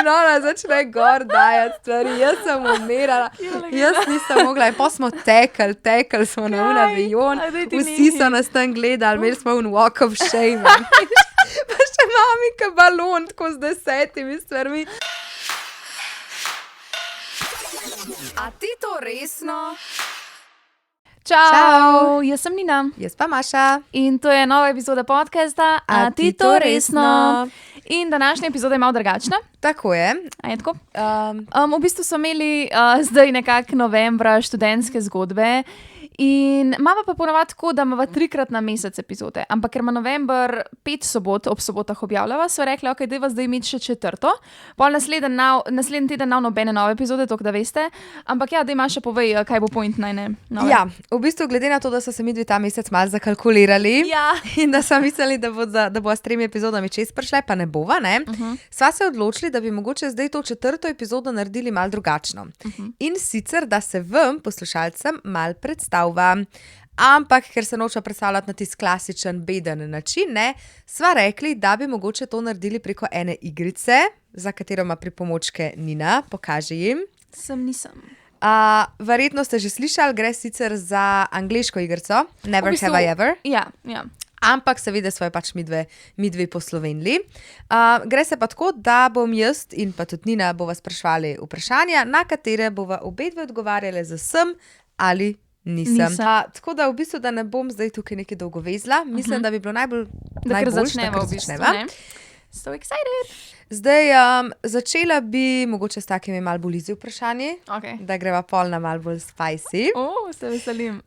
In ona začne gor dajati stvari. Jaz sem umirala. Jaz nisem mogla. In pa smo tekli smo na un avion. Vsi so nas tam gledali, imeli smo un walk of shame. Pa še mami, ka balon, tako z 10 stvarmi. A ti to resno? Čau, jaz sem Nina. Jaz pa Maša. In to je nova epizoda podcasta A ti to resno? In današnja epizoda je malo drugačna. Tako je. A je tako? V bistvu smo imeli zdaj nekako novembra študentske zgodbe. In imamo pa ponovadi tako, da imamo 3-krat na mesec epizode. Ampak ker ima november 5 sobot, ob sobotah objavljava, so rekli, ok, dajva zdaj imeti še 4. Pol naslednji teden nav nobene nove epizode, toliko da veste. Ampak ja, daj Maša povej, kaj bo point najne nove. Ja, v bistvu glede na to, da so se midvi ta mesec malo zakalkulirali. Ja. In da so mislili, da bo s 3 epizodami čez prišle, pa ne bova, ne? Sva se odločili, da bi mogoče zdaj to 4. epizodo naredili malo drugačno. In sicer, da se vam, poslušalcem, malo predstavlja. Ampak, ker se noča predstavljati na tisti klasičen beden način, ne, sva rekli, da bi mogoče to naredili preko ene igrice, za katero ima pripomočke Nina. Pokaži jim. Nisem. Verjetno ste že slišali, gre sicer za angleško igrico. Never have I ever. Ja. Ampak seveda svoje pač midve poslovenili. Gre se pa tako, da bom jaz in pa tudi Nina bova spraševali vprašanja, na katere bova obedve odgovarjale z sem ali nisem. Tako da v bistvu, da ne bom zdaj tukaj nekaj dolgo vezla, mislim, da bi bilo najbolj da kar začneva v bistvu, ne? So excited. Zdaj, začela bi mogoče s takimi malo bolj easy vprašanji, da greva pol na malo bolj spicy. Se veselim.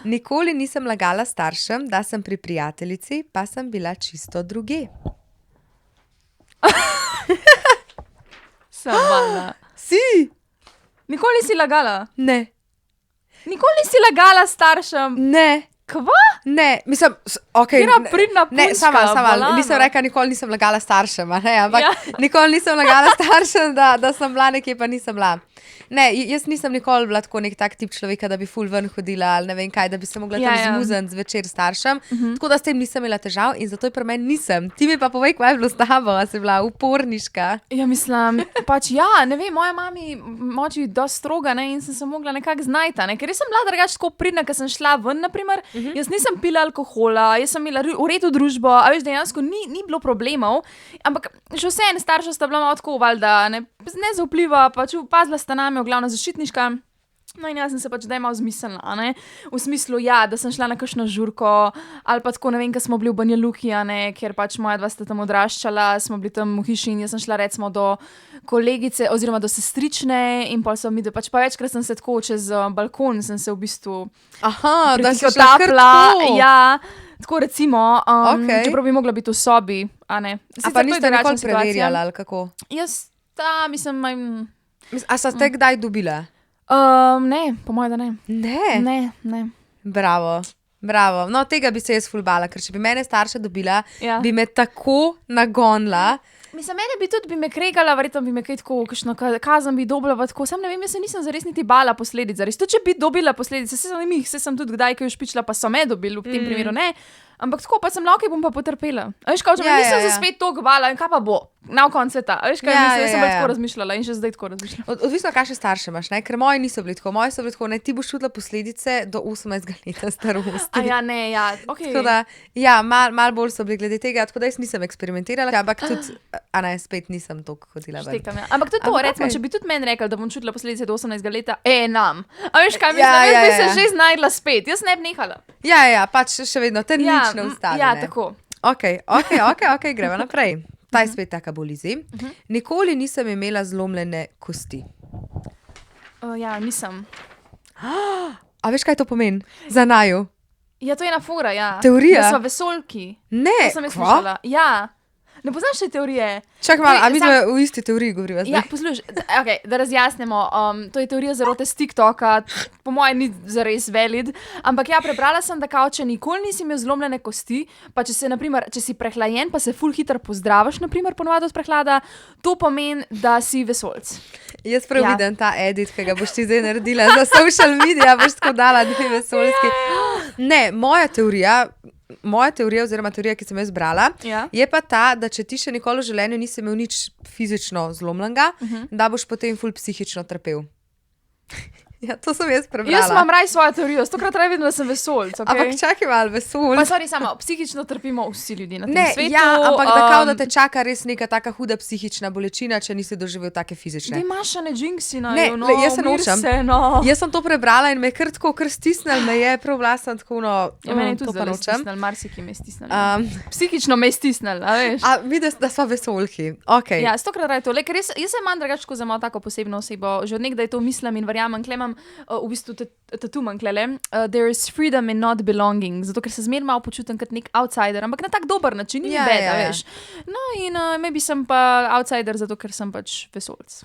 Nikoli nisem lagala staršem, da sem pri prijateljici, pa sem bila čisto druge. Savala. Si? Nikoli si lagala? Ne. Nikoli si lagala staršem? Ne. Kva? Ne, mislim, Kira pridna punčka, ne, sama, nisem rekla, nikoli nisem lagala staršem, ne, ampak nikoli nisem lagala staršem, da sem bila nekje, pa nisem bila. Ne, jaz nisem nikoli bila tako nek tak tip človeka, da bi ful ven hodila ali ne vem kaj, da bi se mogla tam zmuzniti zvečer staršem, tako da s tem nisem imela težav in zato je pri meni nisem. Ti mi pa povej, kaj je bilo s tabo, a si bila uporniška? Ja, mislim, pač ne vem, moja mami moči dosti stroga, ne, in sem se mogla nekako znajta, ne, ker jaz sem bila drugače tako pridna, ker sem šla ven, naprimer. Jaz nisem pila alkohola, jaz sem imela v redu družbo, a veš, dejansko ni bilo problemov, ampak še vseeno starša sta bila malo tako, valjda, ne zaupljiva, pač pazila sta nami, glavna zaščitniška. No in jaz sem se pač daj malo zmislila, ne, v smislu, da sem šla na kakšno žurko, ali pa tako, ne vem, ko smo bili v Banja Luki, ne, ker pač moja dva sta tam odraščala, smo bili tam v hiši in jaz sem šla recimo do kolegice oziroma do sestrične in pol so mi, pač pa večkrat sem se tako čez balkon, sem se v bistvu da si šla kar tako. Ja, tako recimo, čeprav bi mogla biti v sobi, a ne. A pa niste nikoli preverjala, ali kako? Jaz, mislim, A sta te kdaj dobila? Ne, po mojem, da ne. Ne. Bravo. No, tega bi se jaz ful bala, ker če bi mene starša dobila, bi me tako nagonila. Mislim, bi me kregala, verjetno bi me kaj tako, kakšno kazen bi dobila, pa tako, sam ne vem, jaz se nisem zares niti bala posledic, zares. To, če bi dobila posledice, se sem tudi kdaj kaj špičila, pa so me dobili, v tem primeru ne. Ampak tako, pa sem lahko, bom pa potrpela. A veš, če me nisem se spet toliko bala, in kaj pa bo? Na koncu sveta. A veš, kaj mislim, jaz sem tako razmišljala in še zdaj tako razmišljam. Odvisno, kakšne starše imaš, ne? Ker moji niso bili tako. Moji so bili tako, ne, ti boš čutila posledice do 18 leta starosti. Tako da, malo bolj so bili glede tega, tako da jaz nisem eksperimentirala, ampak tudi, spet nisem toliko hodila ven. Ampak tudi to, recimo, če bi tudi meni rekla, da bom čutila posledice do 18 leta, nam. A veš, kaj mislim, jaz bi se že znajdla spet, jaz ne bi nehala. Pač še vedno, te nič ne ustavi. Ja, tako. Ok, gremo naprej. Ta je spet taka bolj easy. Nikoli nisem imela zlomljene kosti. Nisem. A veš, kaj to pomeni? Za naju? Ja, to je ena fora, Teorija? Da so vesoljki. Ne, kva? Ja. Ne poznaš te teorije? Čakaj malo, a mi smo v isti teoriji govoriva zdaj? Ja, poslušaj, da razjasnimo, to je teorija zarote z TikToka, po mojem ni zares valid, ampak prebrala sem, da kao, če nikoli nisi imel zlomljene kosti, pa če si prehlajen, pa se ful hitro pozdraviš, naprimer, ponovadi od prehlada, to pomeni, da si vesoljc. Jaz prav vidim ta edit, ki ga boš ti zdaj naredila za social media, boš tako dala dve vesoljski. Ne, moja teorija, moja teorija, oziroma teorija, ki sem jo izbrala, Ja. je pa ta, da če ti še nikoli v življenju nisi imel nič fizično zlomljenega, da boš potem ful psihično trpel. Ja, to sem jaz prebrala. Jaz imam raj svojo teorijo, stokrat raje vidim, da sem vesoljc. Okay? Ampak čakaj malo, vesel. Pa sorry, samo psihično trpimo vsi ljudje na tem Ne, svetu. ja, ampak da kao, da te čaka res neka taka huda psihična bolečina, če nisi doživel take Ti fizične. imaš ne jinksi na Ne, no, jaz se nočem. No. Jaz sem to prebrala in me je kar tako, kar stisnil, me je prav vlasen tako, no, Ja, meni je to tudi pa zelo nočem. stisnil, marsikaj me je stisnil. Um, Psihično me je stisnil, a veš. a vidiš, da sva vesolki. Okay. Ja, stokrat raje to. Le, ker jaz sem manj drugačko za malo tako posebno osebo. Že od nekdaj to mislim in verjamem, klemam v bistvu tatu manj klele. There is freedom in not belonging. Zato, ker se zmeraj malo počutim kot nek outsider, ampak na tak dober način, ni Ja, bed, ja, ja. veš. No in maybe sem pa outsider, zato ker sem pač vesolc.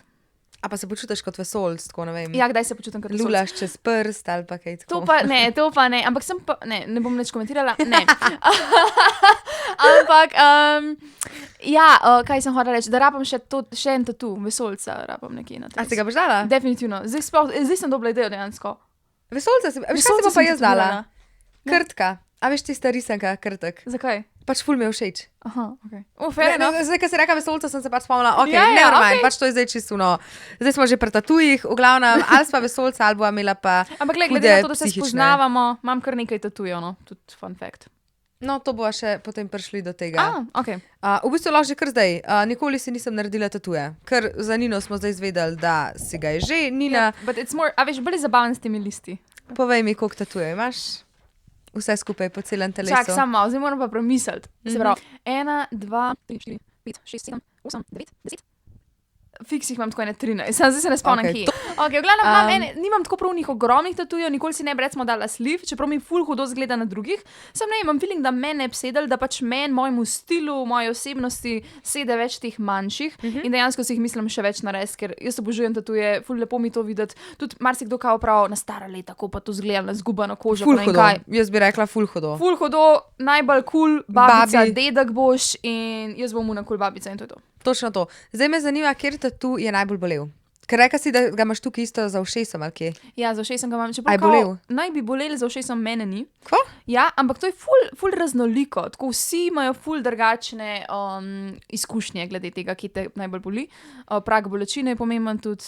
A pa se počutiš kot vesolc, tako ne vem. Ja, kdaj se počutim kot vesolc? Lulaš čez prst ali pa kaj tako. To pa ne, ampak sem pa, ne bom nič komentirala, ne. Ampak, ja, kaj sem hodila reči, da rabam še en tatu, vesolca rabam nekje na tem. A si ga boš dala? Definitivno, zdaj sem dobila idejo dejansko. Vesolca si, veš, kaj si Vesolca pa sem jaz dala? tetovirala. Krtka. A veš tista risanka, krtek. Zakaj? Pač ful mi je všeč. Aha, ok. Fair enough. Zdaj, ko si rekla vesolca, sem se pač spomnila, ok, Ja, ja, never mind, okej. pač to je zdaj čisto, no. Zdaj smo že pri tatujih, v glavnem, ali sva vesolca, ali bova imela pa Ampak glede hude na to, da se psihične. spoznavamo, imam kar nekaj tatujev, no, tudi fun fact. No, to bova še potem prišli do tega. Ok. V bistvu lahko že kar zdaj. Nikoli si nisem naredila tatuje, ker za Nino smo zdaj izvedeli, da si ga je že. Nina, But it's more, a veš, bolj je zabaven s temi listi. povej mi, koliko tatuje imaš? Vse skupaj po celem telesu. Čak, samo malo, zdaj moram pa premisliti. Se pravi, 1, 2, 3, 4, 5, 6, 7, 8, 9, 10. Fiks jih imam tako ene 13, zdaj se ne spomnim, Okej, kje. Okay, v glavnem, nimam tako pravnih ogromnih tatujev, nikoli si ne bi recimo dala sliv, čeprav mi ful hudo zgleda na drugih. Sam ne, imam feeling, da mene je psedel, da pač mojemu stilu, moji osebnosti sede več teh manjših in dejansko si jih mislim še več narediti, ker jaz obožujem tatuje, ful lepo mi to videti. Tudi marsikdo kao prav na stara leta, ko pa to zgleda na zgubano kožo, Ful pa ne vem hudo. kaj. Jaz bi rekla ful hudo. Ful hudo, najbolj kul, babica, Babi. dedek boš in jaz bom una kul babica in to je to. Točno to. Zdaj me zanima, kjer tatu je najbolj bolel. Ker reka si, da ga imaš tukaj isto za ušesom ali kje. Ja, za ušesom ga imam. A je Čeprav bolel? naj bi boleli za ušesom, mene ni. Kva? Ja, ampak to je ful raznoliko. Tako vsi imajo ful drugačne izkušnje glede tega, ki te najbolj boli. Prag bolečine je pomemben, tudi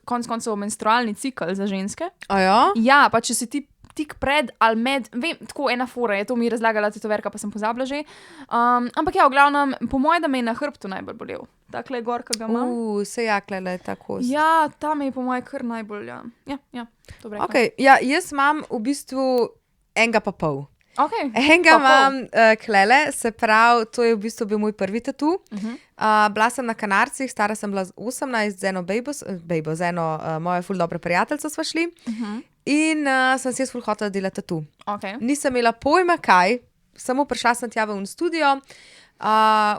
konec koncev menstrualni cikel za ženske. A ja? Ja, pa če si ti tik pred ali med, vem, tako ena fora je, to mi je razlagala tetoverka, pa sem pozabila že. Ampak ja, v glavnem, po mojem, da me je na hrbtu najbolj bolel. Takle gor, ki ga imam. Se jakle tako. Ja, tam je po mojem kar najbolj, ja. Ja, to bi rekla. Okay, ja, jaz imam v bistvu enega pa pol. Okay. Enega Pa pol. imam klele, se pravi, to je v bistvu bil moj prvi tatu. Bila sem na Kanarcih, stara sem bila 18, z eno z eno mojo ful dobro prijateljico sva šli. In sem si jaz ful hotela delati tatu. Okay. Nisem imela pojma kaj, samo prišla sem tja v un studio.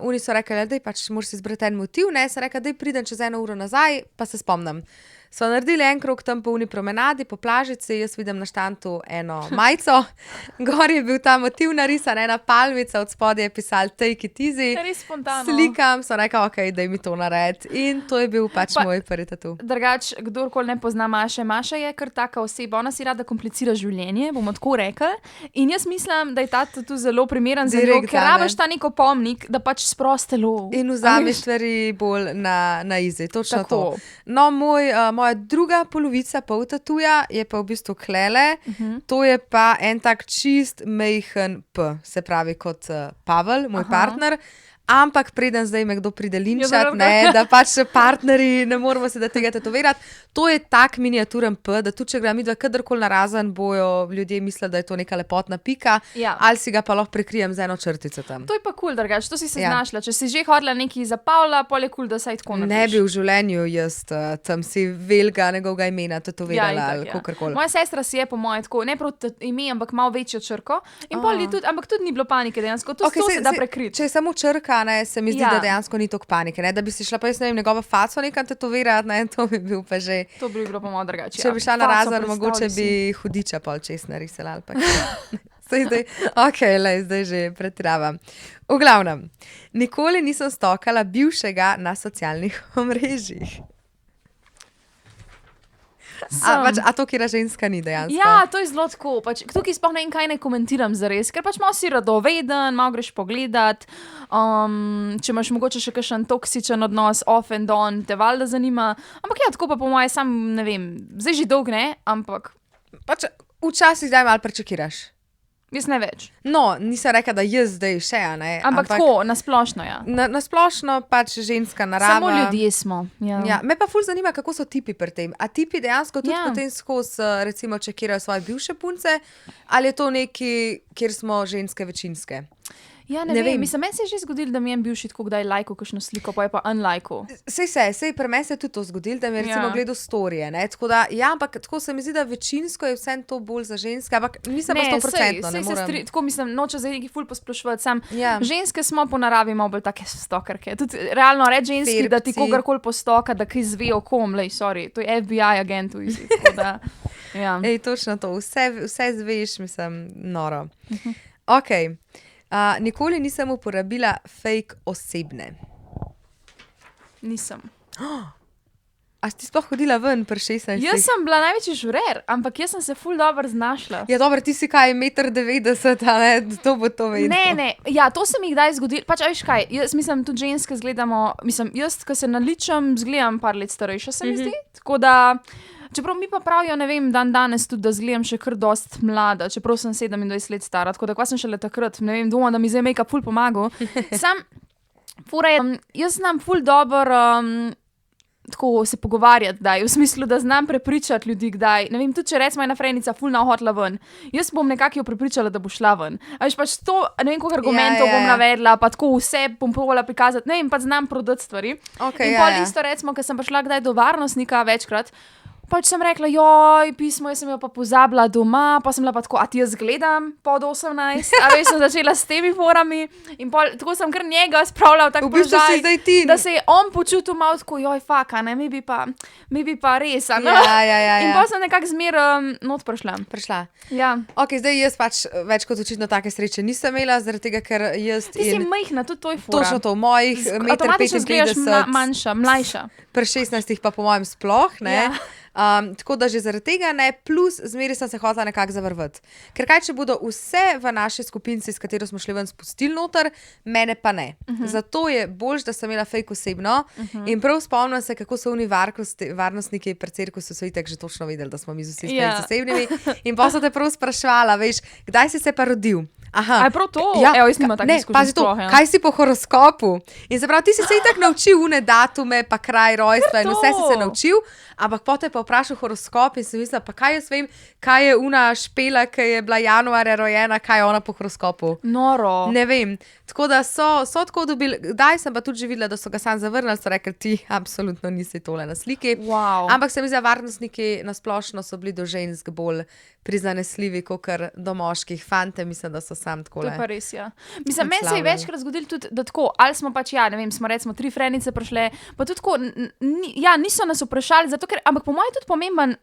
Oni so rekli, da pač moraš izbrati en motiv, ne, sem rekla, da pridem čez 1 uro nazaj, pa se spomnim. Sva naredili en krog tam po uni promenadi, po plažici, jaz vidim na štantu eno majico, gor je bil ta motiv narisan, ena palmica, od spodaj je pisal Take it easy. Res spontano. Slikam, sem rekla, ok, daj mi to narediti. In to je bil pač Pa- moj prvi tatu. Drugač, kdorkoli ne pozna Maše, Maša je kar taka oseba, ona si rada komplicira življenje, bomo tako rekli. In jaz mislim, da je ta tu zelo primeren za njo, Direkt ker zame. rabiš ta neko pomnik, da pač sprostelo. In vzameš stvari bolj na izi, točno Tako. to. No, moja druga polovica pol tatuja je pa v bistvu klele, to je pa en tak čist mejhen P, se pravi kot Pavel, moj partner. Ampak preden zdaj me kdo pride linčati, ne, da pač partnerji ne moramo se da tega tetovirati, to je tak miniaturen P, da tudi če grem midva kadarkoli narazen, bojo ljudje mislili, da je to neka lepotna pika, Ja. ali si ga pa lahko prekrijem z eno črtico tam. To je pa kul, drugač, to si se Ja. znašla. Če si že hodila neki za Pavla, pol je kul, da saj tako Ne narediš. bi v življenju jaz tam si velika njegovega imena tetovirala itak, ali kakorkoli. Moja sestra si je po moje tako, ne prav ime, ampak malo večjo črko. In pol je tudi, ampak tudi ni bilo panike dejansko, to Okej, se da prekriti. Če je samo črka, ne, se mi zdi, Ja. da dejansko ni toliko panike. Ne, da bi si šla pa jaz, ne vem, njegovo faco nekam tetovirati, ne, to bi bil pa že. To bi bilo po moje drugače. Če bi šla na razen, mogoče bi hudiča pol čez narisala ali pa kaj. Zdaj, zdaj že pretiravam. V glavnem, nikoli nisem stokala bivšega na socialnih omrežjih. A to, kjer ženska ni dejansko? Ja, to je zelo tako. Pač, tukaj sploh ne vem, kaj ne komentiram zares, ker pač malo si radoveden, malo greš pogledat. Če imaš mogoče še kakšen toksičen odnos, off and on, te valjda zanima. Ampak ja, tako pa po moje sam, ne vem, zdaj že dolg ne, ampak Pač včasih zdaj malo prečakiraš. jaz ne več. No, nisem rekla, da jaz zdaj še, a ne. Ampak tako, nasplošno, ja. Na splošno pač ženska narava. Samo ljudje smo. Ja. Ja, me pa ful zanima, kako so tipi pri tem. A tipi dejansko tudi Ja. potem skozi, recimo, čekirajo svoje bivše punce, ali je to neki, kjer smo ženske večinske? Ja, ne Ne vem. vem. Mislim, meni se je že zgodilo, da mi je en bivši tako kdaj lajkal kakšno sliko, pa je pa unlajkal. Sej pri meni se je tudi to zgodilo, da mi je recimo Ja. gledal storije, ne, tako da, ja, ampak tako se mi zdi, da večinsko je vse to bolj za ženske, ampak nisem pa 100%, ne se morem. tako mislim, noče zdaj neki ful posploševati, sam Ja. ženske smo po naravi malo bolj take stokerke. Tudi realno reči ženski, da ti Ferbci. kogarkoli postoka, da kaj zve o kom, lej, sorry, to je FBI agent v izi, tako da, ja. Ej, točno to, vse zveš, mislim, noro. Ok, nikoli nisem uporabila fake osebne. Nisem. A si sploh hodila ven pri 16? Jaz sem bila največji žurer, ampak jaz sem se ful dobro znašla. Ja, dobro, ti si kaj, 1,90 m, a ne, to bo to vedno. Ne, ja, to se mi kdaj zgodi. Pač, a veš kaj, jaz mislim, tudi ženske zgledamo, mislim, jaz, ko se naličem, zgledam par let starejša, se mi zdi. Tako da, čeprav mi pa pravijo, ne vem, dan danes tudi, da zgledam še kar dost mlada, čeprav sem 27 let stara, tako da kva sem šele takrat, ne vem, doma, da mi zdaj make-up ful pomagal. Sam, fura je, jaz znam ful dobro, tako se pogovarjati, kdaj, v smislu, da znam prepričati ljudi, kdaj. Ne vem, tudi če recimo ena frenica fulna hotla ven, jaz bom nekako jo prepričala, da bo šla ven. A veš, pač to, ne vem, koliko argumentov bom navedla, pa tako vse bom probala prikazati, ne vem, pa znam prodati stvari. Okay, In pol isto recimo, ko sem prišla kdaj do varnostnika večkrat, pač sem rekla, joj, pismo, jaz sem jo pa pozabila doma, pa sem bila pa tako, a ti jaz gledam pod 18, a veš, sem začela s temi forami in pol, tako sem kar njega spravljala v tak V bistvu si položaj, zdaj ti. da se je on počutil malo tako, joj, faka, ne, mi bi pa res, a ne? Ja. In pa sem nekako zmer not prišla. Prišla. Ja. Ok, zdaj jaz pač več kot očitno take sreče nisem imela, zaradi tega, ker jaz Ti si majhna, tudi to je fora. točno to, mojih Avtomatično zgledaš 1,55 m, mlajša. pri 16 pa po mojem sploh, ne. Ja. Tako da že zaradi tega ne, plus zmeri sem se hotela nekako zavrvati. Ker kaj, če bodo vse v naši skupinci, s katero smo šli ven, spustili noter, mene pa ne. Zato je boljš, da sem imela fake osebno in prav spomnim se, kako so oni varnostniki pred cirkusu so itak že točno vedeli, da smo mi z vsi fake osebnimi. In pa so te prav sprašvala, veš, kdaj si se pa rodil? Aha. A je prav to? Ja, Evo, jaz nimam takih izkušenj pazi to, sploh, ja. kaj si po horoskopu? In se pravi, ti si se itak naučil une datume, pa kraj rojstva in vse si se naučil, ampak potem te pa vprašal horoskop in si mislila, pa kaj jaz vem, kaj je una Špela, ki je bila januarja rojena, kaj je ona po horoskopu. Noro. Ne vem. Tako da so tako dobili, kdaj sem pa tudi že videla, da so ga sam zavrnili, so rekli, ti absolutno nisi tole na sliki. Wow. Ampak se mi zdi, varnostniki nasplošno so bili do žensk bolj prizanesljivi, kot do moških. Fante, mislim, da so sam tako. To je pa res, ja. Mislim, meni se je Odslavljali. večkrat zgodilo tudi, da tako, ali smo pač, ja, ne vem, smo recimo 3 frenice prišle, pa tudi tako, ja, niso nas vprašali, zato ker, ampak po mojem je tudi pomemben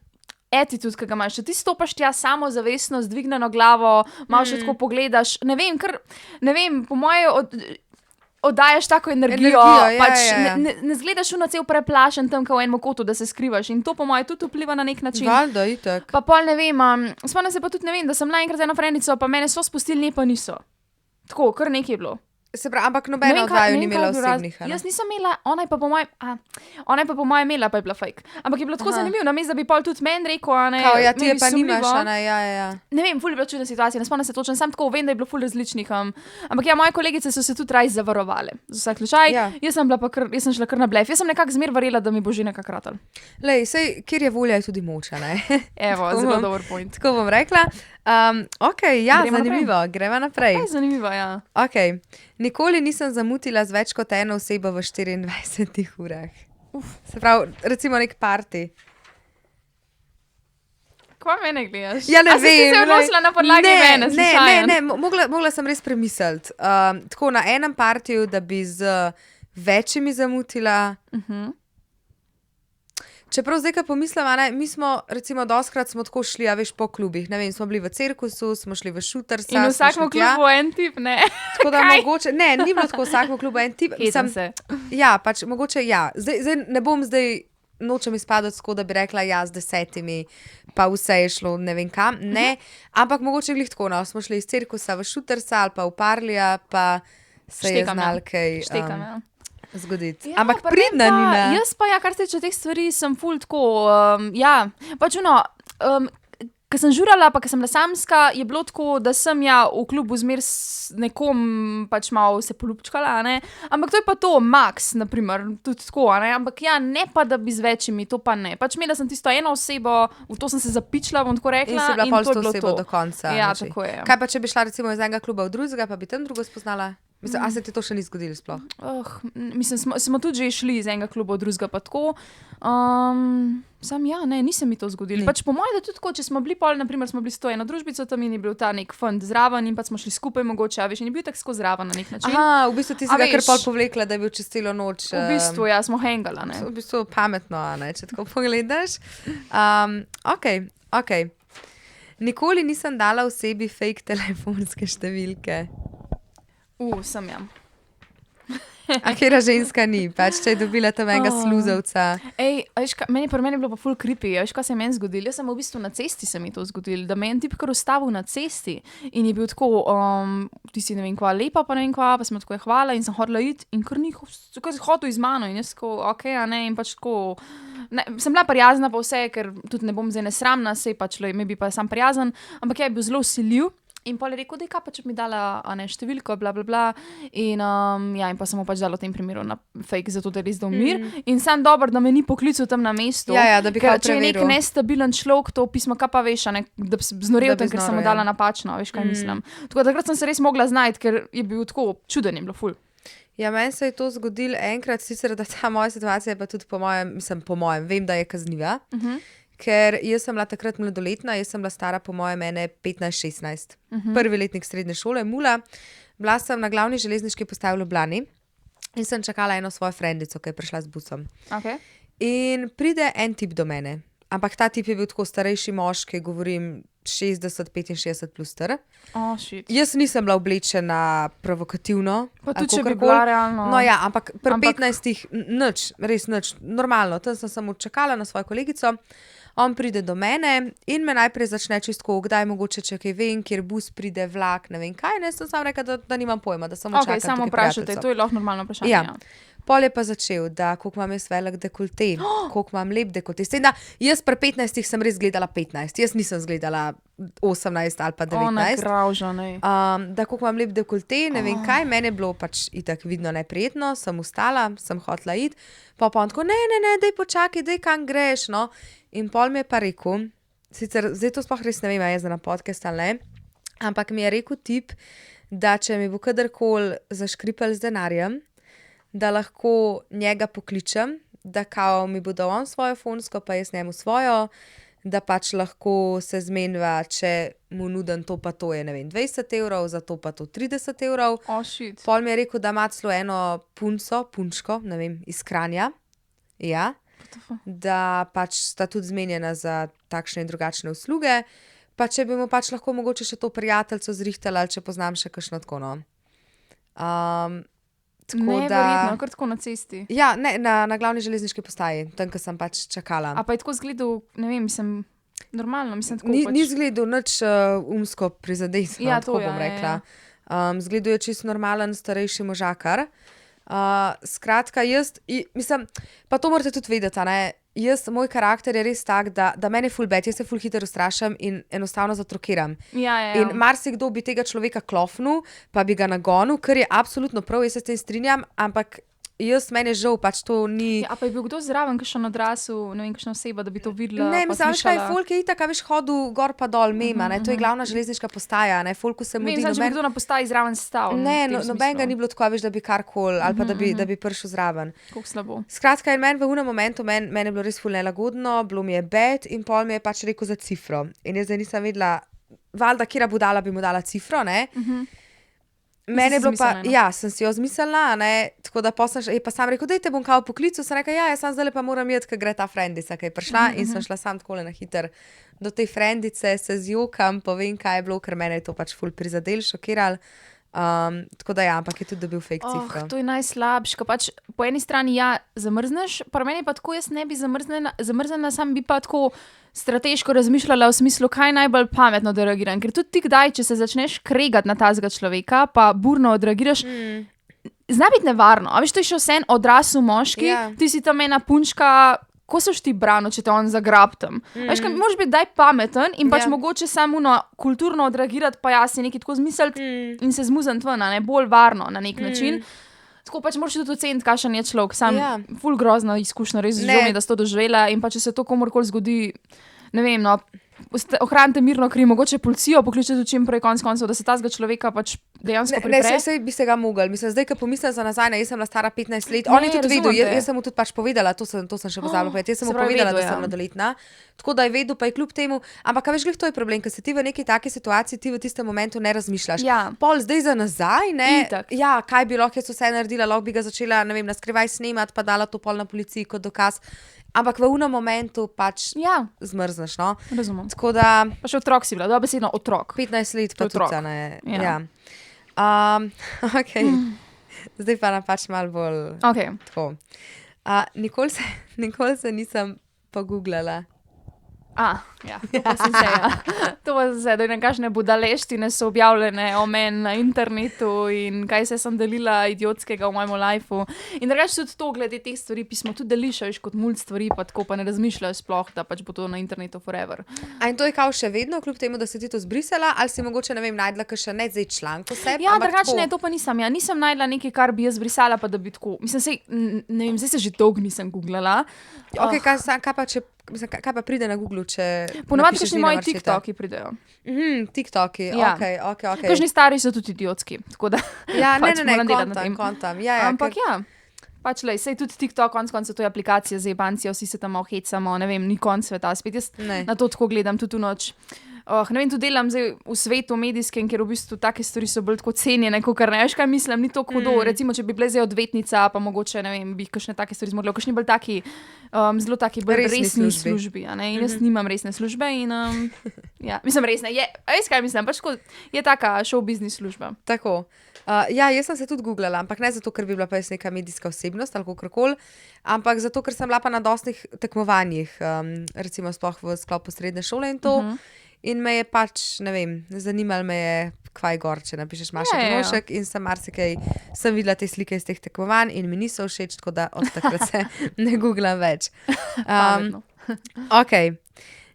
attitude, ki ga imaš. Če ti stopaš tja samozavestno, z dvignjeno glavo, malo še tako pogledaš, ne vem, po mojem oddajaš tako energijo, Ja, pač ja. ne zgledaš v cel preplašen tam, kot v enem kotu, da se skrivaš in to po mojem tudi vpliva na nek način. Valjda, itak. Pa pol ne vem, spomnim se pa tudi, ne vem, da sem bila enkrat z eno frenico, pa mene so spustili, ne pa niso. Tako, kar nekaj je bilo. Se pravi, ampak nobena od vaju ni imela osebnih. a ne? Jaz nisem imela, ona je pa po mojem imela, pa je bila fake. Ampak je bilo tako zanimivo, namesto da bi pol tudi meni rekel, a ne. Kao, ja, ti je meni pa nimaš, sumljivo. a ne, ja. Ne vem, ful je bila čudna situacija, ne spomnim se točno, sam tako vem, da je bilo ful različnih. Ampak ja, moje kolegice so se tudi raj zavarovale. Za vsak slučaj, Ja. jaz sem šla kar na blef. Jaz sem nekako zmer verjela, da mi bo že nekako ratal. Lej, sej, kjer je volja, je tudi moč, a ne. Evo, Tako zelo bom- dober point. Tako bom rekla. Ok, ja, Gremo zanimivo, greva naprej. Je zanimivo, ja. Ok, nikoli nisem zamutila z več kot eno osebo v 24 urah. Se pravi, recimo nek party. Kva mene gledaš? Ja, ne A si vem. se odločila na podlagi mene, slučajno? Ne, mogla sem res premisliti. Tako na enem partiju, da bi z večjimi zamutila. Čeprav zdaj, ko pomislim, a ne, mi smo, recimo, doskrat smo tako šli, a veš, po klubih. Ne vem, smo bili v cirkusu, smo šli v šutersa. In v vsakem klubu en tip, ne? Tako da Kaj? mogoče, ne, ni bilo tako v vsakem klubu en tip. Hetam se. Ja, pač mogoče ja. Zdaj ne bom zdaj nočem izpadati tako, da bi rekla, ja, z 10, pa vse je šlo, ne vem kam. Ne, ampak mogoče glih tako, no, smo šli iz cirkusa v Šutersa ali pa v Parlija, pa se je znal kaj zgoditi. Ja, ampak pa pridna ne vem pa, Nina. Jaz pa, ja, kar se tiče teh stvari, sem ful tako, ja, pač ko sem žurala, pa ko sem bila samska, je bilo tako, da sem ja v klubu zmer s nekom pač malo se polupčkala, a ne, ampak to je pa to, Max, naprimer, tudi tako, a ne, ampak ja, ne pa da bi z večjimi, to pa ne, pač imela sem tisto eno osebo, v to sem se zapičila, bom tako rekla, In si bila in pol to s je to bilo osebo to. do konca. Ja, znači. tako je. Kaj pa, če bi šla recimo iz enega kluba v drugega, pa bi tam drugo spoznala? Mislim, a se ti to še ni zgodilo sploh? Mislim, smo tudi že šli iz enega kluba v drugega, pa tako. Sam ja, ne, nisem mi to zgodilo. Pač po mojem, da tudi tako, če smo bili pol, naprimer, smo bili s to eno družbico, tam in je bil ta nek fund zraven in pa smo šli skupaj mogoče, a veš, in je bil tako skozi zraven na nek način. Aha, v bistvu ti si A ga kar veš. pol povlekla, da je bil čez celo noč. V bistvu, ja, smo hengala, ne. V bistvu pametno, a ne, če tako pogledaš. Ok. Nikoli nisem dala osebi fake telefonske številke. Sem ja. A katera ženska ni, pač če je dobila tam enega sluzovca. Ej, a veš, pri meni je bilo pa ful creepy, a veš, kaj se je meni zgodilo? Jaz sem v bistvu na cesti se mi to zgodilo, da me je en tip kar ustavil na cesti in je bil tako, ti si ne vem kva lepa, pa ne vem kva, pa sem tako hvala in sem hodila iti in kar ni hotel iz mano in jaz tako, okej, a ne, in pač tako, ne, sem bila prijazna pa vse, ker tudi ne bom zdaj nesramna, sej pač me bi pa sam prijazen, ampak ja, je bil zelo vsiljiv. In pol je rekel, da je kaj pa, če bi mi dala številko, bla, bla, bla. In, ja, in pa sem mu pač dala v tem primeru na fake, zato da je res dal mir. In sam dobro, da me ni poklical tam na mestu. Ja, da bi ker kao če je nek preveril. nestabilen človek, to pismo, kaj pa veš, a ne, da bi znorel Da bi tam, ker sem mu znorel, dala napačno, veš, kaj mislim. Tako da takrat sem se res mogla znajti, ker je bil tako čuden, je bilo ful. Ja, meni se je to zgodilo enkrat, sicer da ta moja situacija je pa tudi po mojem, vem, da je kazniva. Ker jaz sem bila takrat mladoletna, jaz sem bila stara po mojem 15-16. Prvi letnik srednje šole, mula. Bila sem na glavni železniški postaji v Ljubljani in sem čakala eno svojo frendico, ki je prišla z busom. Okay. In pride en tip do mene, ampak ta tip je bil tako starejši moški, govorim 60-65 plus star. Shit. Jaz nisem bila oblečena provokativno. Pa ali tudi, če bi kakorkoli. bila realno. No ja, ampak pri 15 nič, res nič, normalno. Tam sem samo čakala na svojo kolegico. On pride do mene in me najprej začne čistko, kdaj mogoče, če kaj vem, kjer bus pride, vlak, ne vem kaj. Ne, sem samo rekla, da nimam pojma, da samo čakam. Samo tukaj vprašajte, prijateljico. to je lahko normalno vprašanje. Ja. Pol je pa začel, da koliko imam jaz velik dekolte, koliko imam lep dekolte. S tem, da jaz pri 15 sem res gledala 15, jaz nisem zgledala 18 ali pa 19. Ona gravža, ne. Da koliko imam lep dekolte, ne vem kaj, meni je bilo pač itak vidno neprijetno, sem ustala, sem hotela iti, pa on tako, ne, daj počakaj, daj kam greš, no. In pol mi je pa rekel, sicer zdaj to sploh res ne vem, a je za na podcast ali ne, ampak mi je rekel tip, da če mi bo kadarkoli zaškripal z denarjem, da lahko njega pokličem, da kao mi bo dal on svojo fonsko, pa jaz njemu svojo, da pač lahko se zmenva, če mu nudim to pa to je, ne vem, 20 evrov, za to pa to 30 evrov. Shit. Pol mi je rekel, da ima celo eno punčko, ne vem, iz Kranja, ja, da pač sta tudi zmenjena za takšne in drugačne usluge, pa če bi mu pač lahko mogoče še to prijateljco zrihtala, ali če poznam še kakšno tako, no. Neverjetno, kar tako na cesti. Ja, ne, na glavni železniški postaji, tam, ko sem pač čakala. A pa je tako zgledal, ne vem, mislim, normalno, mislim tako Ni zgledal nič umsko prizadet, no, Ja, tako to ja, bom rekla. ja. Zgledal je čisto normalen starejši možakar. Skratka, mislim, pa to morate tudi vedeti, a ne, moj karakter je res tak, da mene ful bed, jaz se ful hitro ustrašim in enostavno zatrokiram. Ja. In marsikdo bi tega človeka klofnil, pa bi ga nagonil, kar je absolutno prav, jaz se s tem strinjam, ampak meni je žal, pač to ni... Ja, pa je bil kdo zraven, kakšen odrasel, ne vem, kakšna oseba, da bi to videla, Ne, pa mislim, veš kaj, slišala. folk je itak, a veš, hodil gor pa dol, mema, ne, to je glavna železniška postaja, ne, folku se mudi, Vem, če bi kdo na postaji zraven stal. Ne, nobenega ni bilo tako, a veš, da bi karkoli, ali pa da bi prišel zraven. Kako slabo. Skratka, in meni v unem momentu, meni je bilo res ful nelagodno, bilo mi je bed in pol mi je pač rekel za cifro. In jaz zdaj nisem vedela, valjda, kera budala bi mu dala cifro, ne. Mene je bilo pa, ja, sem si jo zmislila, ne, tako da je pa sam rekel, dajte bom kao poklical, sem rekla, ja, jaz sam zdaj pa moram jeti, ker gre ta frendica, ki je prišla in sem šla sam takole na hiter do te frendice, se zjokam, povem, kaj je bilo, ker mene je to pač ful prizadel, šokiral. Tako da ampak je tudi dobil fake cifro. To je najslabše, pač po eni strani zamrzneš, pa meni pa tako, jaz ne bi zamrznila, sam bi pa tako strateško razmišljala v smislu, kaj najbolj pametno da reagiram, ker tudi ti kdaj, če se začneš kregati na tazga človeka, pa burno odreagiraš, zna biti nevarno, a veš, to je še vse en odrasel moški, ti si tam ena punčka, ko soš ti brano, če te on zagrab tam. Veš, kaj, moraš biti daj pameten in pač mogoče samo kulturno odreagirati, pa si nekaj tako zmisliti in se zmuzniti ven, ne, bolj varno na nek način. Tako pač moraš tudi oceniti, kakšen je človek, sam ful grozno izkušnja, res žal mi, da si to doživela in pa če se to komorkoli zgodi, ne vem, no, ohranite mirno kri, mogoče policijo pokličete čim prej konc koncev, da se tazga človeka pač dejansko pripre. Ne, sej bi se ga mogel. Mislim, zdaj, ko pomislim za nazaj, jaz sem bila stara 15 let, on je tudi vedel, jaz sem mu tudi pač povedala, to sem še pozabila povedati, jaz sem mu povedala, da sem mladoletna, tako da je vedel, pa je kljub temu, ampak veš, glih to je problem, ker se ti v neki taki situaciji, ti v tistem momentu ne razmišljaš. Pol zdaj za nazaj, ne, kaj bi lahko jaz vse naredila, lahko bi ga začela, ne vem, na skrivaj snemati, pa dala to pol na policiji kot dokaz. Ampak v unem momentu pač zmrzneš, no. Razumem. Tako da... Pa še otrok si bila, dobesedno otrok. 15 let pa tudi, ne. Okay. Zdaj pa pač malo bolj tako. Nikoli se nisem pogooglala. To pa sem se, To pa sem se, da nekakšne budaleštine so objavljene o meni na internetu in kaj se sem delila idiotskega v mojem lifeu. In drugače tudi to, glede teh stvari, pismo tudi deliš, veš, kot mulj stvari, pa tako pa ne razmišljaš sploh, da pač bo to na internetu forever. A in to je kao še vedno, kljub temu, da si ti to zbrisala, ali si mogoče, ne vem, najdla kakšen ne zdaj članek o sebi? Drugače ne, to pa nisem. Nisem najdla nekaj, kar bi jaz zbrisala, pa da bi tako, mislim, ne vem, zdaj se že dolgo nisem googlala. Kaj pa pride na Google, če ponovadi kakšni moji TikToki pridejo. TikToki, okej. Kakšni stari so tudi idiotski, tako da kontam. Ampak pač lej, sej tudi TikTok, konec to je aplikacija za jebanci, vsi se tam hecamo, ne vem, ni konc sveta, spet jaz na to tako gledam tudi v noč. Ne vem, tu delam zdaj v svetu medijskem, ker v bistvu take stvari so bolj tako cenjene, kakor ne veš, kaj mislim, ni to hudo. Recimo, če bi bila zdaj odvetnica, pa mogoče, ne vem, bi kakšne take stvari zmogla, kakšni bolj taki, zelo taki bolj resni službi, ne, in jaz nimam resne službe in, mislim resne, veš kaj mislim, pač je taka show business služba. Tako. Jaz sem se tudi googlala, ampak ne zato, ker bi bila pa jaz neka medijska osebnost ali kakorkoli, ampak zato, ker sem bila pa na dostih tekmovanjih, recimo sploh v sklopu srednje šole in to. In me je pač, ne vem, zanimalo me je, kvaj gor, če napišeš Maša Drnovšek in sem marsikaj, sem videla te slike iz teh tekmovanj in mi niso všeč, tako da od takrat se ne googlam več.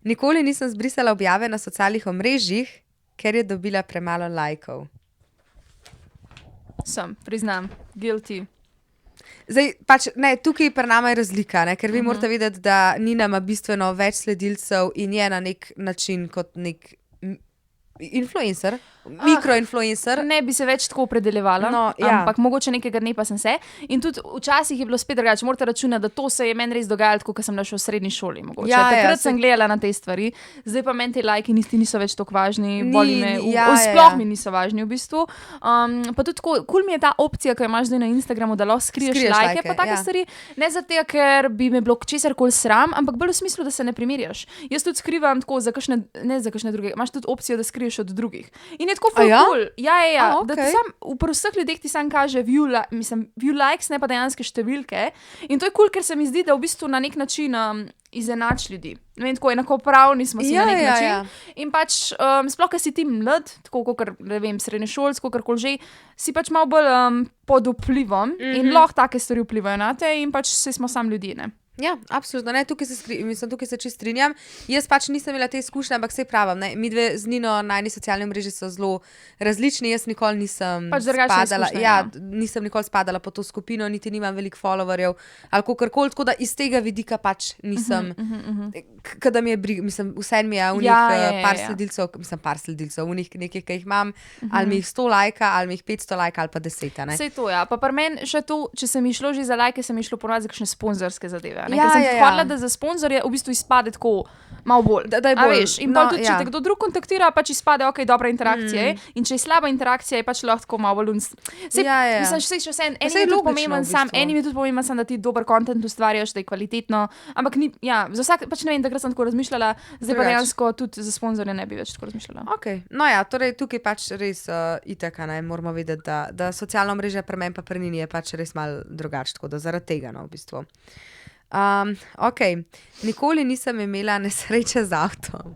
Nikoli nisem zbrisala objave na socialnih omrežjih, ker je dobila premalo lajkov. Priznam, guilty. Zdaj, pač, ne, tukaj pri nama je razlika, ne, ker vi morate vedeti, da Nina ima bistveno več sledilcev in je na nek način kot nek influencer, mikroinfluencer. Ne bi se več tako opredeljevala, ampak mogoče nekega dne pa sem se. In tudi včasih je bilo spet drugače, morate računati, da to se je meni res dogajalo, tako ko sem bila še v srednji šoli. Takrat sem gledala na te stvari, zdaj pa meni te lajki niso več tako važni, sploh mi niso važni v bistvu. Pa tudi tako, kul mi je ta opcija, ko imaš zdaj na Instagramu, da lahko skriješ lajke, pa take stvari. Ne zato, ker bi me bilo česarkoli sram, ampak bolj v smislu, da se ne primerjaš. Jaz tudi skrivam tako ne za kakšne druge, imaš tudi opcijo, da skriješ od drugih. In je tako cool. Da ti sam, v vseh ljudeh ti sam kaže view likes, ne pa dejanske številke. In to je cool, ker se mi zdi, da v bistvu na nek način izenač ljudi. Ne vem, tako enakopravni smo si na nek način. In pač, sploh, ker si ti mlad, tako kakor, ne vem, srednješolsko, kakorkoli že, si pač malo bolj pod vplivom in lahko take stvari vplivajo na te in pač se smo sam ljudje, ne. Ja, absolutno, ne, tukaj se čisto strinjam. Jaz pač nisem imela te izkušnje, ampak saj pravim, ne, mi dve z Nino na eni socialni mreži so zelo različni, jaz nikoli nisem pač spadala, nisem nikoli spadala po to skupino, niti nimam veliko followerjev ali kakorkoli, tako da iz tega vidika pač nisem, kada mi je mislim, vse mi je v njih par sledilcev, v njih nekaj, ki jih imam, ali mi jih 100 lajka, ali mi jih 500 lajka, ali pa 10, ne. Sej to, pa pri meni še to, če se mi šlo že za lajke, se mi šlo ponovadi za kakšne sponzorske zadeve. Ker sem hodila, da za sponzorje v bistvu izpade tako malo bolj. Da je bolj. Veš, in pa tudi, če te kdo drug kontaktira, pač izpade, dobra interakcija. In če je slaba interakcija, je pač lahko malo bolj Mislim, enim je tudi pomemben sam, da ti dober content ustvarjaš, da je kvalitetno, ampak Ja, za vsak, pač ne vem, takrat sem tako razmišljala, zdaj pa Drugače. dejansko tudi za sponzorje ne bi več tako razmišljala. Okay. No ja, torej tukaj pač res itak, ne, moramo vedeti, da socialno mreže pri meni pa pri Nini je pač res malo drugače, tako da zaradi tega, no, v bistvu. Nikoli nisem imela nesreče z avtom.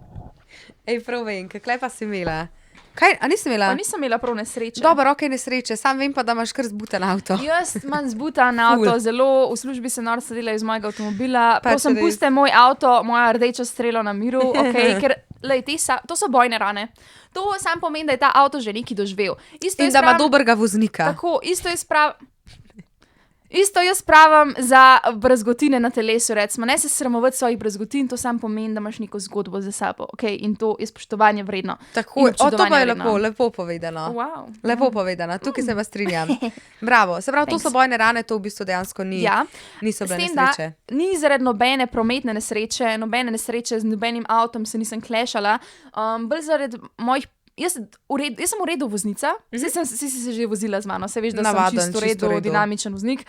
Ej, prav vem, kakle pa si imela? Kaj, a nisem imela? Pa nisem imela prav nesreče. Dobro, nesreče, sam vem pa, da imaš kar zbuten avto. Jaz imam zbutan avto, Ful. zelo v službi se norca dela iz mojega avtomobila. Pač Prosim, res. puste moj avto, moja rdeča strela na miru, okay, ker lej, to so bojne rane. To sam pomeni, da je ta avto že nekaj doživel. Isto In jaz da ima pravim- dobrega voznika. Tako, isto jaz pravim za brazgotine na telesu, recimo, ne se sramovati svojih brazgotin, to sam pomeni, da imaš neko zgodbo za sabo, okay? In to je spoštovanje vredno. Tako, In to pa je občudovanja vredno. lepo povedano. Wow. Lepo povedano, tukaj se pa strinjam. Bravo, se pravi, to so bojne rane, to v bistvu dejansko Ja. niso S bile tem, da nesreče. ni zaradi nobene prometne nesreče, z nobenim avtom se nisem klešala, bolj zaradi mojih. Jaz sem v redu voznica, saj si se že vozila z mano, se veš, da Navaden, sem čisto v čisto v redu, redu. dinamičen voznik,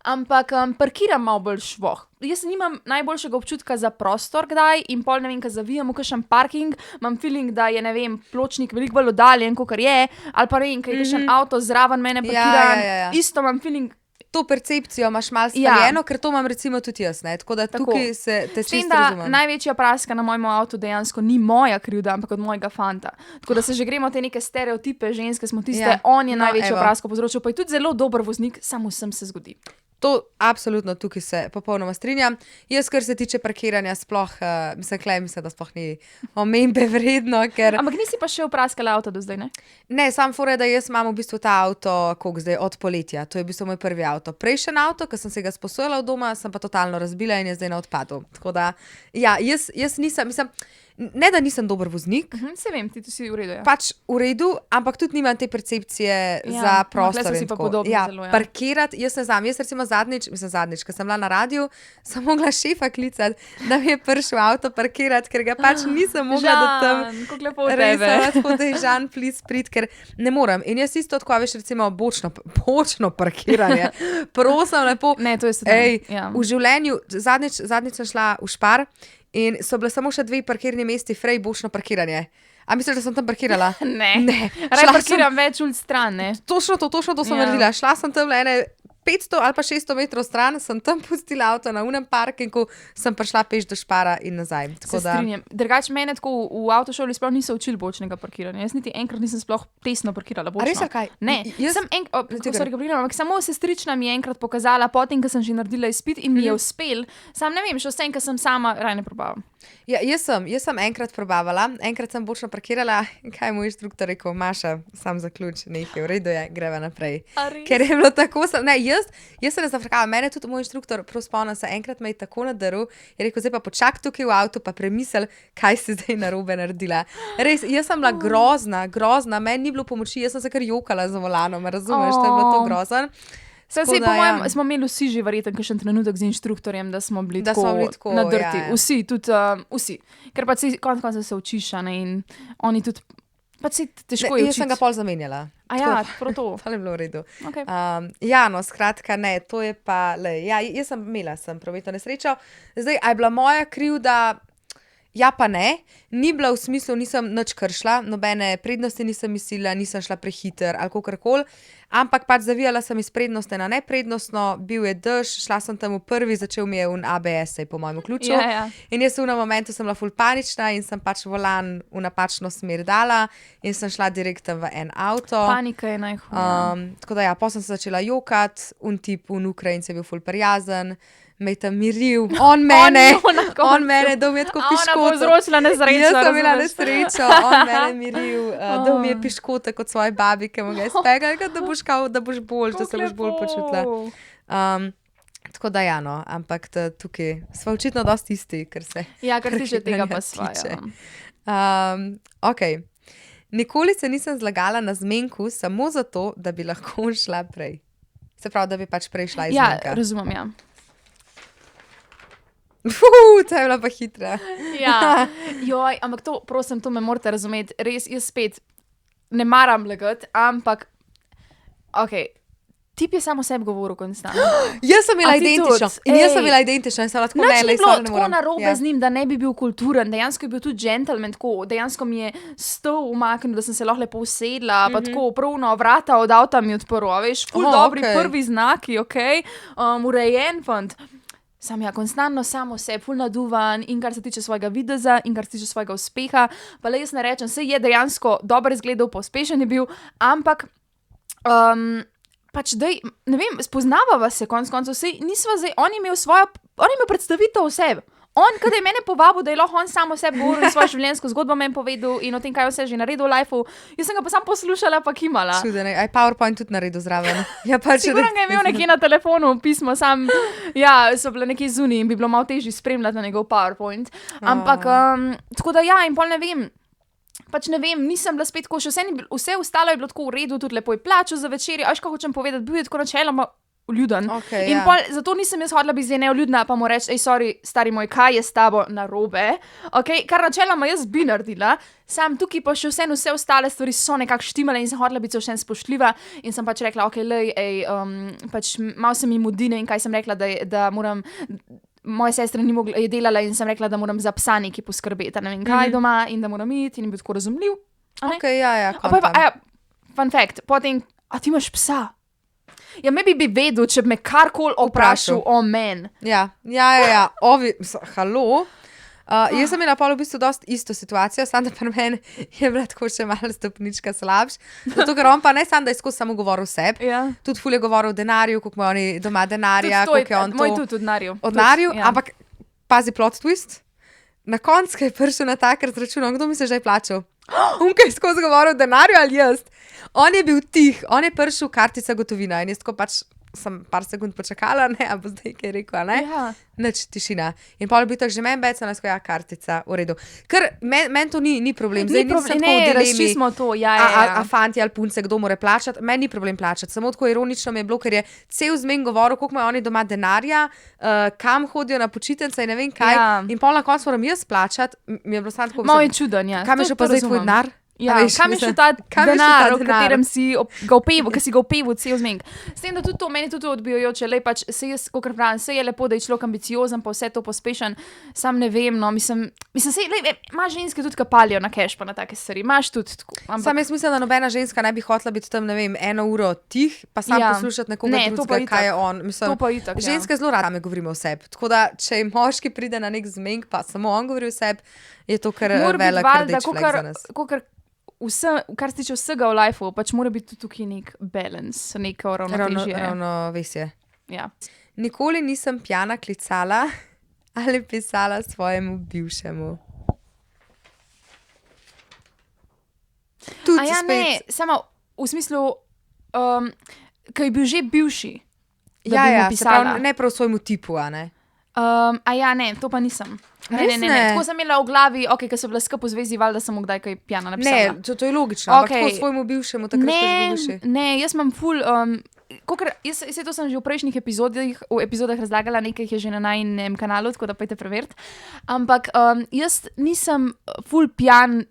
ampak parkiram malo bolj švoh. Jaz nimam najboljšega občutka za prostor kdaj in pol ne vem, kaj zavijem v kakšen parking, imam feeling, da je, ne vem, pločnik veliko bolj oddaljen, kot je, ali pa ne vem, kaj je kakšen avto zraven mene parkiran, ja. isto imam feeling. To percepcijo imaš malo Ja. spaljeno, ker to imam recimo tudi jaz, ne? Tako da Tako. tukaj se te S tem, čisto da razumem. največja praska na mojem avtu dejansko ni moja krivda, ampak od mojega fanta. Tako da se že gremo te neke stereotipe, ženske smo tiste, Ja. on je No, največjo evo. prasko povzročil, pa je tudi zelo dober voznik, samo vsem se zgodi. To absolutno tukaj se popolnoma strinjam. Jaz, kar se tiče parkiranja, sploh, mislim, da sploh ni omembe vredno, ker Ampak nisi pa še vpraskala avto do zdaj, ne? ne, sam fore, da jaz imam v bistvu ta avto, koliko zdaj, od poletja. To je v bistvu moj prvi avto. Prejšen avto, ki sem se ga sposojala od doma, sem pa totalno razbila in je zdaj na odpadu. Tako da, ja, jaz nisem, mislim, ne da nisem dober voznik, Se vem, ti si v redu. Ja. pač v redu, ampak tudi nimam te percepcije Ja, za no, prostor. tule so si in pa tako. podobni Ja, zelo, ja. parkirati, jaz ne znam. Jaz recimo zadnjič, ko sem bila na radiju, sem mogla šefa klicati, da mi je prišel avto parkirati, ker ga pač nisem mogla do tam. Kako lepo od Res, tebe. tako da je Žan, please, prid, ker ne morem. In jaz isto tako, veš, recimo bočno parkiranje. Prosim, lepo. Ne, to je sedaj. Ej, Ja. v življenju, zadnjič sem šla v Špar in so bile samo še 2 parkirni mesti, frej bočno parkiranje. A misliš, da sem tam parkirala? Ne. Ne. Raj Šla parkiram več ulic stran, ne? Točno to sem Ja. naredila. Šla sem tam ene 500 ali pa 600 metrov stran, sem tam pustila avto na unem parkingu, sem prišla peš do Špara in nazaj. Se Tako da, strinjam. Drugače, mene tako v avtošoli sploh niso učili bočnega parkiranja. Jaz niti enkrat nisem sploh tesno parkirala bočno. A res ali kaj? Ne, Jaz- sem Ti sorry, ampak samo sestrična mi je enkrat pokazala, potem, ko sem že naredila izpit in mi je uspel. Sam ne vem, še vsem, ker sem sama raj ne probavam. ja, jaz sem enkrat probavala, enkrat sem bočno parkirala in kaj mu je inštruktor rekel, Maša, sam zaključ, nekaj, v redu je, greva naprej. A res? Ker je bilo tako, ne, jaz se ne zafrkava, mene tudi moj inštruktor, prav spomnim se, enkrat me je tako nadaril, je rekel, zdaj pa počak tukaj v avtu, pa premisel, kaj si zdaj narobe naredila. Res, jaz sem bila grozna, meni ni bilo pomoči, jaz sem se kar jokala za volanom, razumeš, to je bilo to grozno. Saj, Tako po da, mojem, ja. smo imeli vsi že verjeten kakšen trenutek z inštruktorjem, da smo bili Da tako, smo bili tako, nadrti. ja, ja. Vsi, tudi vsi. Ker pa si konec koncev se učiš, a ne, in oni tudi, pa si težko je Jaz sem ga učiti. pol zamenjala. A ja, prav to. Pa je bilo v redu. Okay. Ja, no, skratka, ne, to je pa, lej, ja, jaz sem imela prometno nesrečo, zdaj, a je bila moja krivda, ja pa ne, ni bila v smislu, nisem nič kršila, nobene prednosti nisem mislila, nisem šla prehiter ali kakorkoli, ampak pač zavijala sem iz prednostne na neprednostno, bil je dež, šla sem tam v prvi, začel mi je un ABS, po mojem ključu. Ja, ja. In jaz v enem momentu sem bila ful panična in sem pač volan v napačno smer dala in sem šla direktno v en avto. Panika je najhujša. Tako da ja, potem sem se začela jokati, un Ukrajinec je bil ful prijazen, me je tam miril, on mene, on mene, dal mi je tako Ona piškoto. povzročila nesrečo. Jaz sem imela razumeš? nesrečo, on mene miril, dal mi je piškote kot svoji babi, ki mu ga je spegal, da boš bolj, da se boš bolj počutila. Tako da ja, no, ampak tukaj smo očitno dosti isti, ker se. Ja, kar ti že tega pa parkiranja tiče. svaja. Ok. Nikoli se nisem zlagala na zmenku samo zato, da bi lahko šla prej. Se pravi, da bi pač prej šla iz Ja, zmenka. razumem, ja. To je bila pa hitra. Ja, joj, ampak to, prosim, to me morate razumeti. Res, jaz spet ne maram lagati, ampak, ok, tip je samo sebi govoril konstantno. Jaz sem imela A ti identično. tudi? In jaz sem Ej. imela identično. In sem bila tako Nič mele. ni bilo tako narobe z njim, da ne bi bil kulturen, dejansko je bil tudi gentleman, tako, dejansko mi je stol umaknil, da sem se lahko lepo usedla, pa tako pravno vrata od avta mi odprl, a veš, ful dobri prvi znaki, urejen fant. Sam ja, konstantno samo sebi, ful naduvan in kar se tiče svojega videza in kar se tiče svojega uspeha, pa le jaz ne rečem, saj je dejansko dobro izgledal, pa uspešen je bil, ampak pač dej, ne vem, spoznavava se konc koncev, saj nisva zdaj, on je imel predstavitev o sebi. On, kada je mene povabil, da je lahko on samo sebi govoril svojo življenjsko zgodbo meni povedal in o tem, kaj vse že naredil v lifeu, jaz sem ga pa samo poslušala, pa kimala. Čudene, aj PowerPoint tudi naredil zraven. Ja, pač Sigurno ga je imel nekje na telefonu, pismo sam, ja, so bile nekje zunaj in bi bilo malo težje spremljati na njegov PowerPoint. Ampak, tako da ja, in pol ne vem, pač ne vem, nisem bila spet tako, še vse ostalo je bilo tako v redu, tudi lepo je plačal za večerjo, a veš, kaj hočem povedati, bil je tako načeloma vljuden. Okay, in ja. pol, zato nisem jaz hodila biti zdaj nevljudna, pa mu reči, sorry, stari moj, kaj je s tabo narobe, kar načeloma jaz bi naredila, sam tukaj pa še vse ostale stvari so nekako štimale in sem hodila biti vsem spoštljiva in sem pač rekla, pač malo se mi mudine in kaj sem rekla, da moram, moja sestra je delala in sem rekla, da moram za psa nekaj poskrbeti, ne vem kaj doma in da moram iti in bil tako razumljiv. Ok, ja, fun fact, potem, a ti imaš psa? Ja, maybe bi vedel, če bi me karkoli vprašal o meni. Ja. Halo? Jaz sem imela pol v bistvu dosti isto situacijo, samo da pri meni je bila tako še malo stopnička slabš. Zato, ker on pa ne samo, da je skozi samo govoril o sebi, tudi ful je govoril o denarju, koliko ima oni doma denarja, koliko je on to. Moj tudi o denarju. O denarju, ampak pazi plot twist. Na koncu, ko je prišel na tak razračun, kdo mi se že je plačal? Kaj je skozi govoril o denarju ali jaz? On je bil tih, on je prišel kartica gotovina in jaz tako pač sem par sekund počakala, ne, a bo zdaj kaj rekel, ne? Ja. Nič, tišina. In pol bi tako že meni becala, ja, kartica, v redu. Ker meni to ni problem. Zdaj nisem tako v dilemi, razčistimo to, ja. A fanti ali punce, kdo more plačati, meni ni problem plačati. Samo tako ironično mi je bilo, ker je cel zmen govoril, koliko imajo oni doma denarja, kam hodijo na počitnice in ne vem kaj. Ja. In pol na koncu moram jaz plačati, mi je bilo samo tako. Malo je čuden, ja. Kam je šel pa zdaj tvoj denar? Ja, kam je šel ta denar, o katerem si ga opevil cel zmenk. S tem, da tudi to meni tudi odbijajoče, le pač se jaz, kakor pravim, se je lepo, da je človek ambiciozen, pa vse to pospešen, sam ne vem, no, mislim, se, imaš ženske tudi, ki palijo na cash pa na take stvari, imaš tudi tako. Sam jaz mislim, da nobena ženska ne bi hotela biti tam, ne vem, 1 uro tih, pa sam poslušati nekoga drugega, kaj je on. Mislim, to pa itak, ženske zelo rade govorimo o sebi, tako da, če moški pride na nek zmenk, pa samo on govori o sebi, je to kar velik rdeč flag za nas. Vse, kar se tiče vsega v lifeu, pač mora biti tudi tukaj nek balance, neko ravnotežje. Ravnovesje. Ja. Nikoli nisem pijana klicala ali pisala svojemu bivšemu. A ja, ne, samo v smislu, ko je bil že bivši, da bi mu pisala. Ne prav svojemu tipu, a ne? A ja, ne, to pa nisem. Ne. Tako sem imela v glavi, ko sem bila skupaj v zvezi, valjda sem kdaj kaj pijana napisala. Ne, to je logično, ampak tako svojemu bivšemu, takrat ko je bil bivši. Ne, jaz imam ful, jaz to sem že v prejšnjih epizodah razlagala, nekaj je že na najnem kanalu, tako da pojte preveriti. Ampak jaz nisem ful pijanc.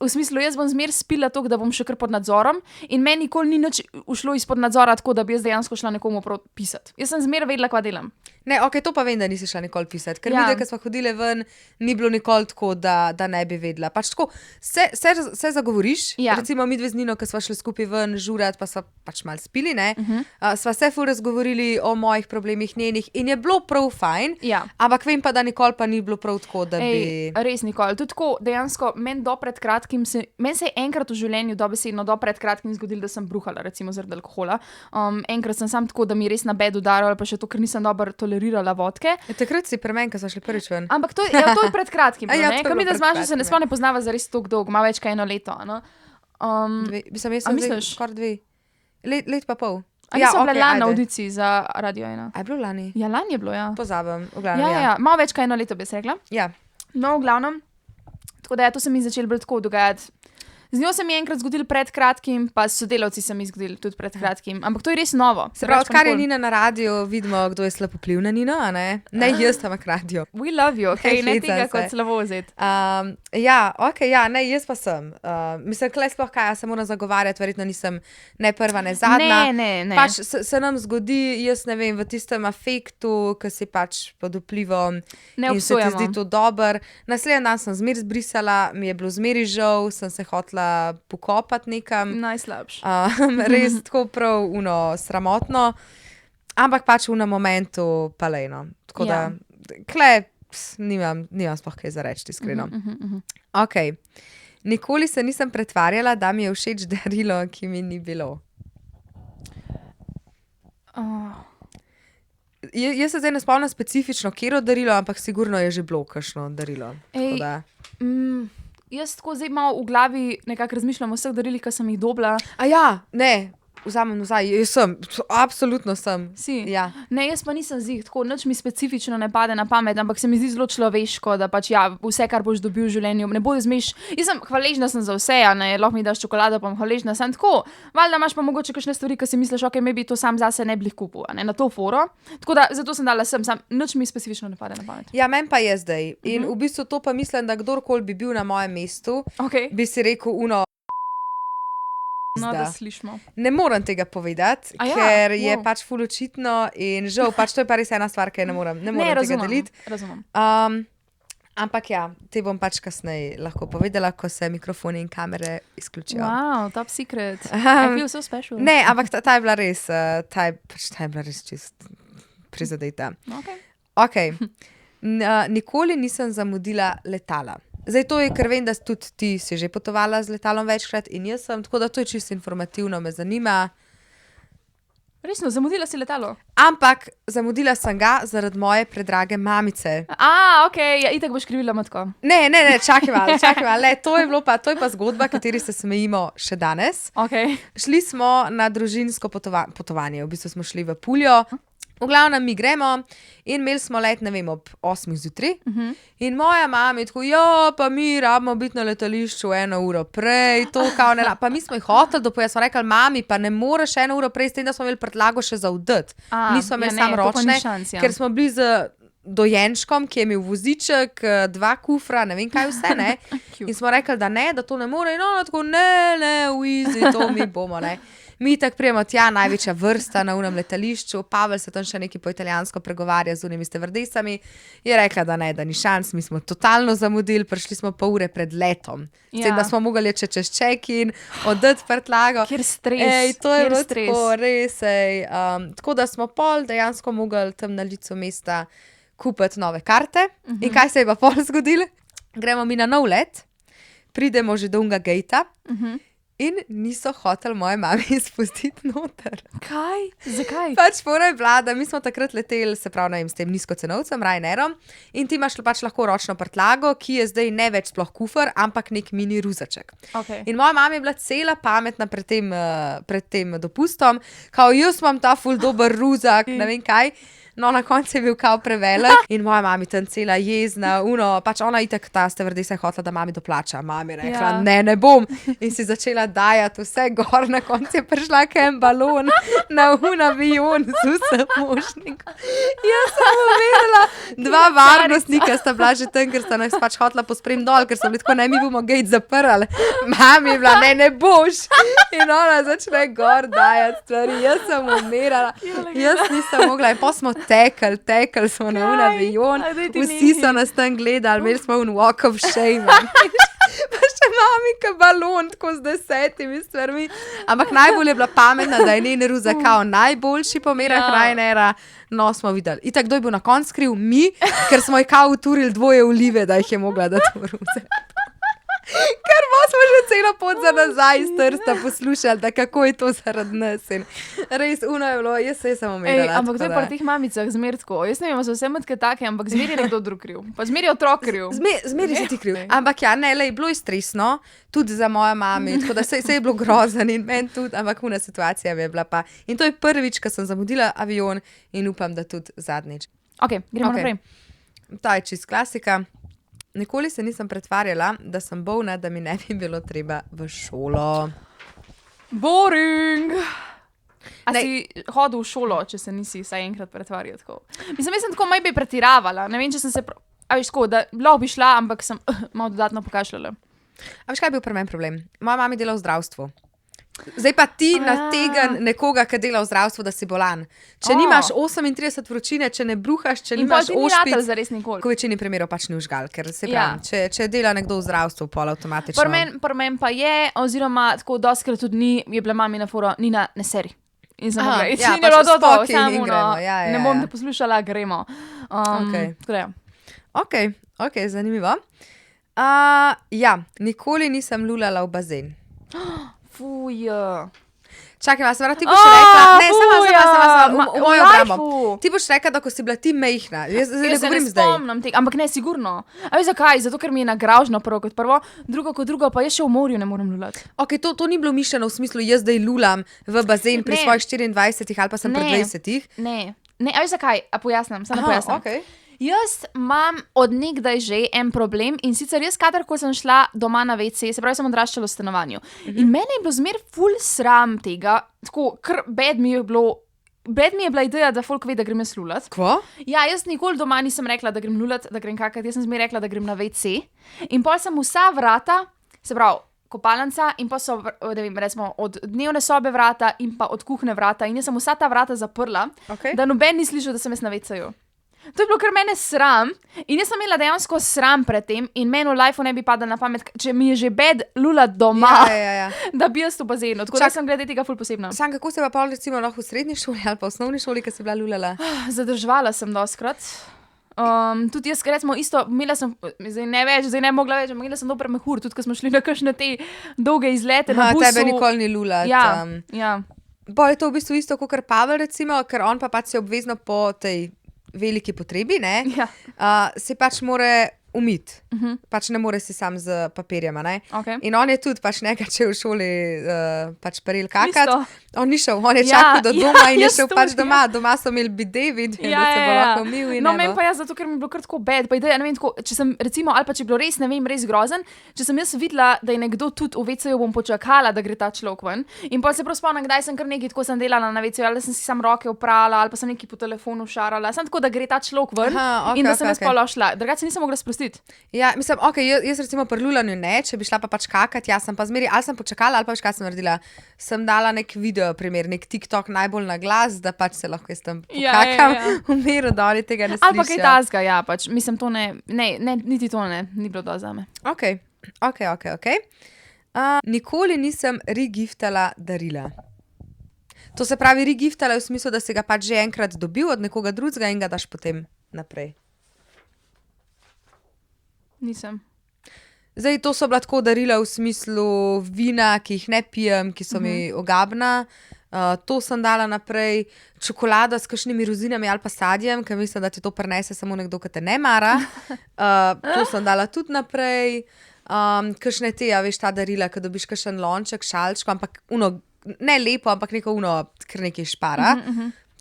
V smislu, jaz bom zmer spila to, da bom še kar pod nadzorom in meni nikoli ni nič ušlo izpod nadzora, tako da bi jaz dejansko šla nekomu pisati. Jaz sem zmer vedela, kva delam. Ne, to pa vem, da nisi šla nikoli pisati, ker videla, ko smo hodile ven, ni bilo nikoli tako, da ne bi vedela. Pač tako, se zagovoriš, recimo mi dve z Nino, ko smo šli skupaj ven žurati, pa smo pač malo spili, ne, sva se ful razgovorili o mojih problemih njenih in je bilo prav fajn, ampak vem pa, da nikoli pa ni bilo prav tako, da bi... Res nikoli, tudi tako, dejansko, pred kratkim meni se je enkrat v življenju dobesedno pred kratkim zgodilo, da sem bruhala, recimo zaradi alkohola. Enkrat sem sam tako, da mi je res na bed udarilo, pa še to, ker nisem dobro tolerirala vodke. Takrat si pri meni, ko smo šli prvič ven. Ampak to je pred kratkim, ne? Ko mi da zmažem se ne sploh ne poznava za res toliko dolgo, malo več kaj 1 leto, no? Jaz sem zdaj skoraj 2. Let pa pol. A nisem bila lani na audiciji za Radio 1. A je bilo lani? Ja, lani je bilo, ja. Pozabim, v glavnem, ja. Malo več kaj 1 leto bi se rekla. Ja. No, v glavnem. Tako da to se mi začelo bolj tako dogajati. Z njo se mi je enkrat zgodilo pred kratkim, pa s sodelavci se mi zgodilo tudi pred kratkim. Ampak to je res novo. Se pravi, odkar je Nina na radiju, vidimo, kdo je slab vpliv na Nino, a ne? Ne jaz, ampak radio. We love you, ok? Ne tega kot slabo vzeti. Ja, ok, ja, ne, jaz pa sem. Mislim, klej sploh kaj, jaz se moram zagovarjati, verjetno nisem ne prva, ne zadnja. Ne. Pač se nam zgodi, jaz ne vem, v tistem afektu, ki si pač pod vplivom Ne in se ti obsojamo. zdi to dober. Naslednji dan sem zmer zbrisala, mi je bilo zmeri žal, sem se hotela pokopati nekam. Najslabše. Res tako prav sramotno, ampak pač v momentu pa lejno. Tako da, klej, nimam sploh kaj za reči, iskreno. Ok. Nikoli se nisem pretvarjala, da mi je všeč darilo, ki mi ni bilo. Jaz se zdaj ne spomnim specifično, katero darilo, ampak sigurno je že bilo kakšno darilo. Ej, jaz tako zdaj malo v glavi nekako razmišljam o vseh darilih, ki sem jih dobila. A ja, ne, vzamem nazaj, jaz sem, absolutno sem. Si? Ja. Ne, jaz pa nisem zih, tako nič mi specifično ne pade na pamet, ampak se mi zdi zelo človeško, da pač ja, vse, kar boš dobil v življenju, ne bojo zmeš. Jaz sem hvaležna sem za vse, a ne, lahko mi daš čokolado, pa sem hvaležna, sem tako. Valjda imaš pa mogoče kakšne stvari, ki si misliš, ok, maybe to sam zase ne bi jih kupil, a ne, na to foro. Tako da, zato sem dala sam, nič mi specifično ne pade na pamet. Ja, meni pa je zdaj. In v bistvu to pa mislim, da kdorkoli bi bil na mojem mestu, Okay. bi si rekel No, da slišimo. Ne morem tega povedati, A ja, ker je wow. pač ful očitno in žal, pač to je pa res ena stvar, ki je ne morem tega deliti. Razumem. Ampak ja, te bom pač kasneje lahko povedala, ko se mikrofoni in kamere izključijo. Wow, top secret. I feel so special. Ne, ampak ta je bila res, ta je bila res čist prizadeta. Okay. Ok, nikoli nisem zamudila letala. Zdaj to je, ker vem, da tudi ti si že potovala z letalom večkrat in jaz sem, tako da to je čisto informativno, me zanima. Resno, zamudila si letalo? Ampak zamudila sem ga zaradi moje predrage mamice. Ok, ja, itak boš krivila matko. Ne, čakaj malo, to je pa zgodba, kateri se smejimo še danes. Okay. Šli smo na družinsko potovanje, v bistvu smo šli v Puljo. V glavnem mi gremo in imeli smo let, ne vem, ob 8 zjutraj. In moja mama je tako, ja, pa mi rabimo biti na letališču 1 uro prej, to kao ne rabimo. Pa mi smo jih hoteli dopojeti, smo rekli, mami, pa ne moreš 1 uro prej, s tem, da smo imeli prtljago še za vdati. Nismo imeli samo ročne, ker smo bili z dojenčkom, ki je imel voziček, 2 kufra, ne vem kaj vse, ne. In smo rekli, da ne, da to ne more. In ona tako, ne, v easy, to mi bomo, ne. Mi tako prijemo tja, največja vrsta na unem letališču, Pavel se tam še nekaj po italijansko pregovarja z unimi stevardesami, je rekla, da ne, da ni šans, mi smo totalno zamudili, prišli smo pol ure pred letom. S tem, da smo mogli če čez check-in, oddati prtljago. Kjer stres, to je bilo tako, res, tako da smo pol dejansko mogli tam na licu mesta kupiti nove karte. In kaj se je pa pol zgodilo? Gremo mi na nov let, pridemo že do unga gejta, in niso hoteli moje mami spustiti noter. Kaj? Zakaj? Pač fora je bila, da mi smo takrat leteli, se pravi, ne vem, s tem nizkocenovcem, Ryanairom, in ti imaš pač lahko ročno prtljago, ki je zdaj ne več sploh kufer, ampak nek mini ruzaček. Okay. In moja mama je bila cela pametna pred tem dopustom, kao jaz imam ta ful dober ruzak, ne vem kaj. No, na koncu je bil kao prevelik in moja mami tam cela jezna, pač ona itak ta stevardesa je hotela, da mami doplača. Mami je rekla, ne bom. In si začela dajati vse gor, na koncu je prišla kem balon na avion z vsem možnim. Jaz sem uvedela, 2 varnostnika sta bila že tam, ker sta nas pač hotela posprem dol, ker so bili tako, ne, mi bomo gate zaprli. Mami je bila, ne boš. In ona začne gor dajati stvari. Jaz sem umirala. Jaz nisem mogla. In pa smo tekli smo na avion, vsi so nas tam gledali, imeli smo walk of shame. Pa še mami, ka balon, tako z 10 stvarmi. Ampak najbolj je bila pametna, da je njen ruzak kao najboljši po merah Ryanaira. No, smo videli. Itak, kdo je bil na koncu kriv? Mi, ker smo jih kao uturili 2 olive, da jih je mogla dati v ruzak. Ker smo že celo pot za nazaj iz Trsta poslušali, da kako je to zaradi nas. In res, je bilo, jaz se sem omenila. Ampak to je pri teh mamicah zmer tako. Jaz ne vem, so vse matke take, ampak zmer je nekdo drug kriv. Pa zmer je otrok kriv. Zmer si ti kriv. Ampak ja, ne, bilo je stresno, tudi za mojo mami, tako da se je bilo grozen in meni tudi, ampak una situacija je bila pa. In to je prvič, ko sem zamudila avion in upam, da tudi zadnjič. Ok, gremo naprej. Ta je čist klasika. Nikoli se nisem pretvarjala, da sem bolna, da mi ne bi bilo treba v šolo. Boring! A si hodil v šolo, če se nisi vsaj enkrat pretvarjal tako? Mislim, tako maj bi pretiravala. Ne vem, če sem se... a veš, tako, da lahko bi šla, ampak sem malo dodatno pokašljala. A veš, kaj je bil pri meni problem? Moja mama dela v zdravstvu. Zdaj pa ti nategan nekoga, ki dela v zdravstvu, da si bolan. Če nimaš 38 vročine, če ne bruhaš, če nimaš ošpic, zares nikoli. v večini primerov pač ni užgal, ker se pravi, če dela nekdo v zdravstvu, pol avtomatično. Pri meni pa je, oziroma tako dostkrat tudi ni, je bila mami na foro, Nina, ne seri. In sem rekla, ja, ni pač bilo to, spokaj in samo gremo, ja, ne bom te poslušala, gremo. Okej. Tako da ja. Ok, zanimivo. Ja, nikoli nisem lulala v bazen. Fuj. Čakaj, ti boš rekla, ne, samo v mojo obrambo. obrambo. Ti boš rekla, da ko si bila ti mejhna. Jaz ne Jaz se ne govorim zdaj. spomnim tega, ampak ne, sigurno. A veš zakaj? Zato, ker mi je nagražno prvo kot prvo, drugo kot drugo, pa jaz še v morju ne morem lulati. Ok, to ni bilo mišljeno v smislu, jaz zdaj lulam v bazen pri Ne. svojih 24 ali pa sem pri 20. Ne, a veš zakaj? A pojasnim, samo pojasnim. Okay. Jaz imam od nekdaj že en problem in sicer jaz kadarkoli sem šla doma na WC, se pravi, sem odraščala v stanovanju. In mene je bilo zmer ful sram tega, tako kar bed mi je bila ideja, da folk ve, da grem jaz lulat. Kva? Ja, jaz nikoli doma nisem rekla, da grem lulat, da grem kakat, jaz sem zmer rekla, da grem na WC. In pol sem vsa vrata, se pravi, kopalnica in pa so, ne vem, recimo od dnevne sobe vrata in pa od kuhne vrata in jaz sem vsa ta vrata zaprla, Okay. da noben ni slišal, da sem jaz na WC-ju. To je bilo kar mene sram in jaz sem imela dejansko sram pred tem in meni v lifeu ne bi padalo na pamet, če mi je že bed lulat doma, Ja. da bi jaz v bazenu. Tako da sem glede tega ful posebna. Sam, kako se pa recimo lahko v srednji šoli ali pa v osnovni šoli, ki si bila lulala? Zadrževala sem doskrat. Tudi jaz, recimo, isto, imela sem, zdaj ne več, zdaj ne mogla več, imela sem dober mehur, tudi ko smo šli na kakšne te dolge izlete na busu. Tebe nikoli ni lulat. Ja. Bo je to v bistvu isto kot Pavel, recimo, ker on pa pač se obvezno po tej veliki potrebi, ne? Ja. Se pač more umiti. Pač ne more si sam z papirjema, ne? Okay. In on je tudi pač nekaj, če je v šoli pač paril kakat. Isto. On ni šel, on je Ja, čakal do doma in je jaz šel tudi, pač doma. Doma so imeli bide, vidim, da se bo lahko umil in No, ne meni bo. pa jaz, zato ker mi je bilo kar tako bed, pa ideja, ne vem, tako, če sem recimo, ali pa če je bilo res, ne vem, res grozen, če sem jaz videla, da je nekdo tudi v WC-ju, bom počakala, da gre ta človek ven. In potem se prav spomnim, kdaj sem kar nekaj tako sem delala na WC-ju, ali da sem si sam roke oprala, ali pa sem nekaj po telefonu šarala, sem tako, da gre ta človek ven Aha, okej, in da sem okej, jaz pa šla. Drugače se nisem mogla sprostiti. Ja, mislim, ok, jaz recimo pri lulanju ne, če bi šla pa pač kakat, jaz sem pa zmeri, ali sem počakala, ali pa veš, kaj sem naredila. Sem dala nek video primer, nek TikTok najbolj na glas, da pač se lahko jaz tam pokakam v miru, da oni tega ne slišijo. Ali pa kaj tazga, ja, pač, mislim, to ne, niti to ne, ni bilo dovolj zame. Ok. Nikoli nisem regiftala darila. To se pravi, regiftala v smislu, da si ga pač že enkrat dobil od nekoga drugega in ga daš potem naprej. Nisem. Zdaj, to so bila tako darila v smislu vina, ki jih ne pijem, ki so mi ogabna. To sem dala naprej, čokolado s kakšnimi rozinami ali pa sadjem, ker mislim, da ti to prinese samo nekdo, ki te ne mara. To sem dala tudi naprej. Kakšne te, ja, veš, ta darila, ko dobiš kakšen lonček, šalčko, ampak ne lepo, ampak neko kar nekaj špara.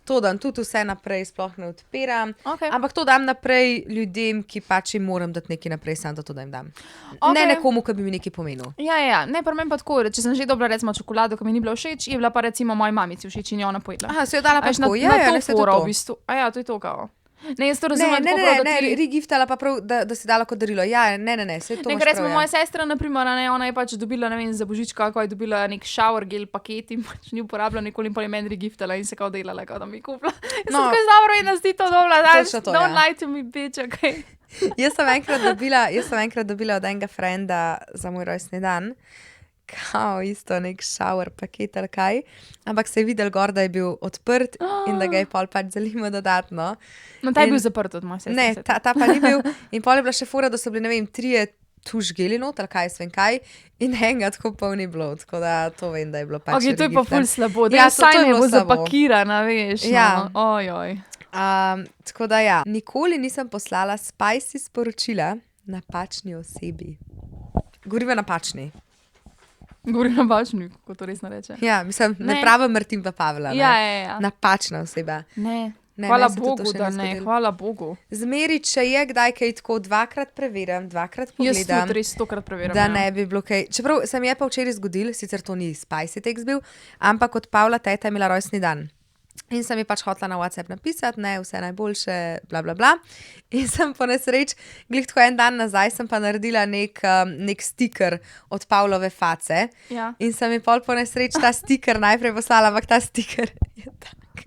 To dam tudi vse naprej, sploh ne odpiram. Okay. Ampak to dam naprej ljudem, ki pač jim moram dati nekaj naprej, samo da to da jim dam. Okay. Ne nekomu, ki bi mi nekaj pomenil. Ja, ne, pri meni pa tako, če sem že dobila recimo čokolado, ki mi ni bila všeč, je bila pa recimo moji mamici všeč in je ona pojedla. Aha, si jo dala pa na, tako, na to ne se to. fora v bistvu. A ja, to je to kao. Ne, jaz to razumem tako prav, da ti... regiftala pa prav, da si dala kot darilo. Ja, ne, se to Ne, ker recimo moja sestra, naprimer, ne, ona je pač dobila, ne vem, za božička, ko je dobila nek shower gel paket in pač ni uporabljala nikoli in pa je meni regiftala in se kao delala, kao da mi je kupila. Jaz sem tako dobro in nas ti to dobila, don't lie to me, bitch, okay. Jaz sem enkrat dobila od enega frenda za moj rojstni dan. Kao isto nek shower paket ali kaj, ampak se je videl gor, da je bil odprt in da ga je pol pač zalimo dodatno. No, ta je bil zaprt od moje sestre. Ne, ta pa ni bil in pol je bila še fora, da so bili, ne vem, 3 tuš geli not ali kaj svem kaj in enega tako pol ni bilo, tako da to vem, da je bilo pač Ok, to je pa ful slabo, Ja, da to saj je ne bilo bo slabo. zapakirana, veš, Ja. no. Ojoj. Tako da ja, nikoli nisem poslala spicy sporočila napačni osebi. Govorimo napačni. Govorim na bačni, ko to res ne reče. Ja, mislim, ne Ne. pravim Martin pa Pavla. Ne? Ja. Napačna oseba. Ne. Ne, Hvala meni se tudi to Bogu, še da ni ne, zgodilo. hvala Bogu. Zmeri, če je kdaj kaj tako, dvakrat preverjam, dvakrat Jaz pogledam, tudi res 100-krat preverjam. da ja. ne bi bilo kaj. Čeprav se mi je pa včeraj zgodil, sicer to ni spicy tekst bil, ampak od Pavla teta je imela rojstni dan. In sem ji pač hotela na WhatsApp napisati, ne, vse najboljše, bla, bla, bla. In sem po nesreč, glih tako en dan nazaj, sem pa naredila nek stiker od Pavlove face. Ja. In sem ji pol po nesreč ta stiker najprej poslala, ampak ta stiker je tak.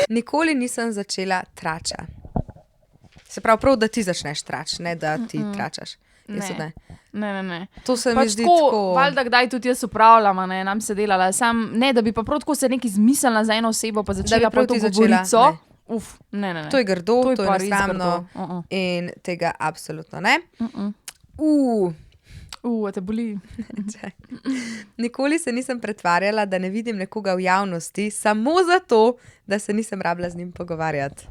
Nikoli nisem začela trača. Se pravi, da ti začneš trač, ne da ti tračaš. Jaz ne. Ne. To se mi Pač zdi tako, tako. valjda kdaj tudi jaz upravljam, ne, nam se delala. Sam, ne, da bi pa prav tako se nekaj zmislila za eno osebo, pa začela prav pa to ti začela, govorico. ne. Uf, ne. To je grdo, to je pa res nesramno grdo. in tega absolutno ne. A te boli. Nikoli se nisem pretvarjala, da ne vidim nekoga v javnosti, samo zato, da se nisem rabila z njim pogovarjati.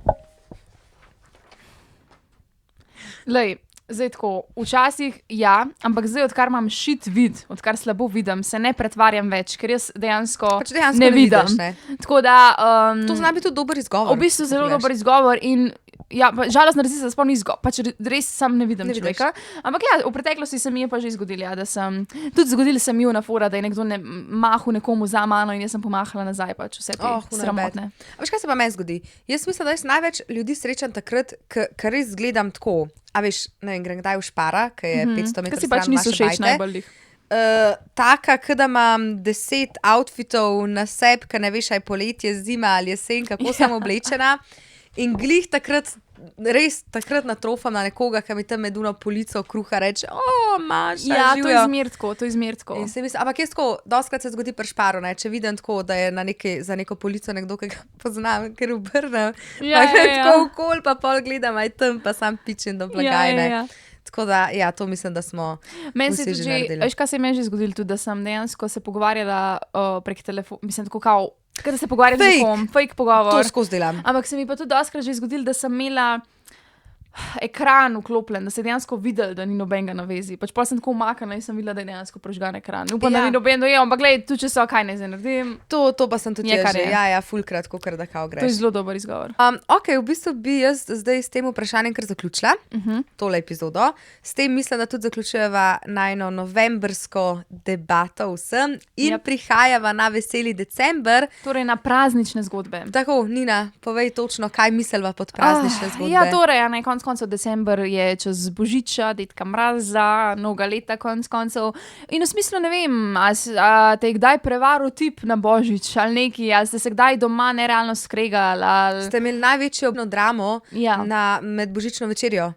Lej, zdaj tako, včasih ja, ampak zdaj, odkar imam šit vid, odkar slabo vidim, se ne pretvarjam več, ker jaz dejansko, Pač dejansko ne vidiš, vidim. ne. Tako da... To zna biti tudi dober izgovor. V bistvu zelo ko dober pogledaš. izgovor in ja, žalostno resnica sploh ni izgovor, pač res sam ne vidim Ne vidiš. človeka. Ampak ja, v preteklosti se mi je pa že zgodilo, ja, da sem, tudi zgodili se mi na fora, da je nekdo mahal nekomu za mano in jaz sem pomahala nazaj, pač vse te sramotne. A veš, kaj se pa meni zgodi? Jaz mislim, da jaz največ ljudi srečam takrat, ker res gledam tako, a veš, ne vem, grem kdaj v Špara, ki je 500 metrov Ker si stran pač niso naše všeč bajte. najbolj jih. Taka, da imam 10 outfitov na sebi, ker ne veš, aj poletje, zima ali jesen, kako sem oblečena. In glih takrat natrofam na nekoga, ki mi tam med uno polico kruha reče, Maša, Ja, to je živjo. zmer tako. In se mislim, ampak jaz tako, doskrat se zgodi pri Šparu, ne, če vidim tako, da je za neko polico nekdo, ki ga poznam, ker obrnem, Ja, pa gre ja. tako okol, pa pol gledam, aj tam, pa sam pičim do blagajne. Ja. Tako da, ja, to mislim, da smo Meni se vsi tudi že že, naredili. veš, kaj se je meni že zgodilo, tudi, da sem dejansko se pogovarjala prek telefona, mislim, tako kao, da se pogovarjam z Fake. nekom, fake pogovor. To skozi delam. Ampak se mi pa tudi doskrat že zgodilo, da sem imela ekran vklopljen, da se je dejansko videl, da ni nobenega na vezi. Pač pa sem tako umaknila in sem videla, da je dejansko prižgan ekran. Upam, Ja. da ni noben dojel, ampak glej, tu če so, kaj ne zdaj naredim. To pa sem tudi Je, jaz kar že. je. Ja, fulkrat, kakor da kao To je greš. zelo dober izgovor. Ok, v bistvu bi jaz zdaj s tem vprašanjem kar zaključila, tole epizodo. S tem mislim, da tudi zaključujeva najno novembrsko debato vsem in Yep. prihajava na veseli december. Torej na praznične zgodbe. Tako, Nina, povej točno, kaj misliva pod praznične zgodbe. Ja, torej, a ne, konc koncev december je čez Božiča, dedka mraza, mnoga leta konc koncev. In v smislu ne vem, a te je kdaj prevaril tip na Božič ali neki, ali ste se kdaj doma nerealno skregali, ali... Ste imeli največjo dramo Ja. med božično večerjo?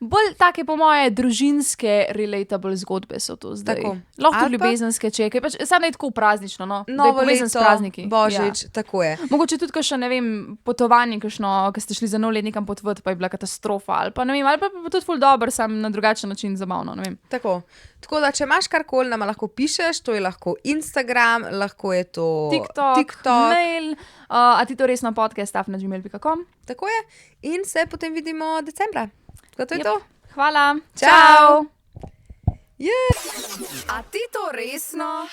Bolj take po moje družinske relatable zgodbe so to zdaj. Tako. Lahko Ali tudi pa- ljubezenske čeke, pač samo ne tako praznično, no. Da je Novo povezan s leto, prazniki. Božič, Ja. tako je. Mogoče tudi kakšno, ne vem, potovanje, kakšno, ki ste šli za nov let nekam potovati, pa je bila katastrofa, ali pa ne vem, ali pa tudi ful dobro, sam na drugačen način zabavno, ne vem. Tako da, če imaš karkoli, nama lahko pišeš, to je lahko Instagram, lahko je to TikTok. Mail, a ti to resno podcast@gmail.com. Tako je. In se potem vidimo decembra. Tako to je Yep. to. Hvala. Čau. Čau. Yeah. A ti to resno?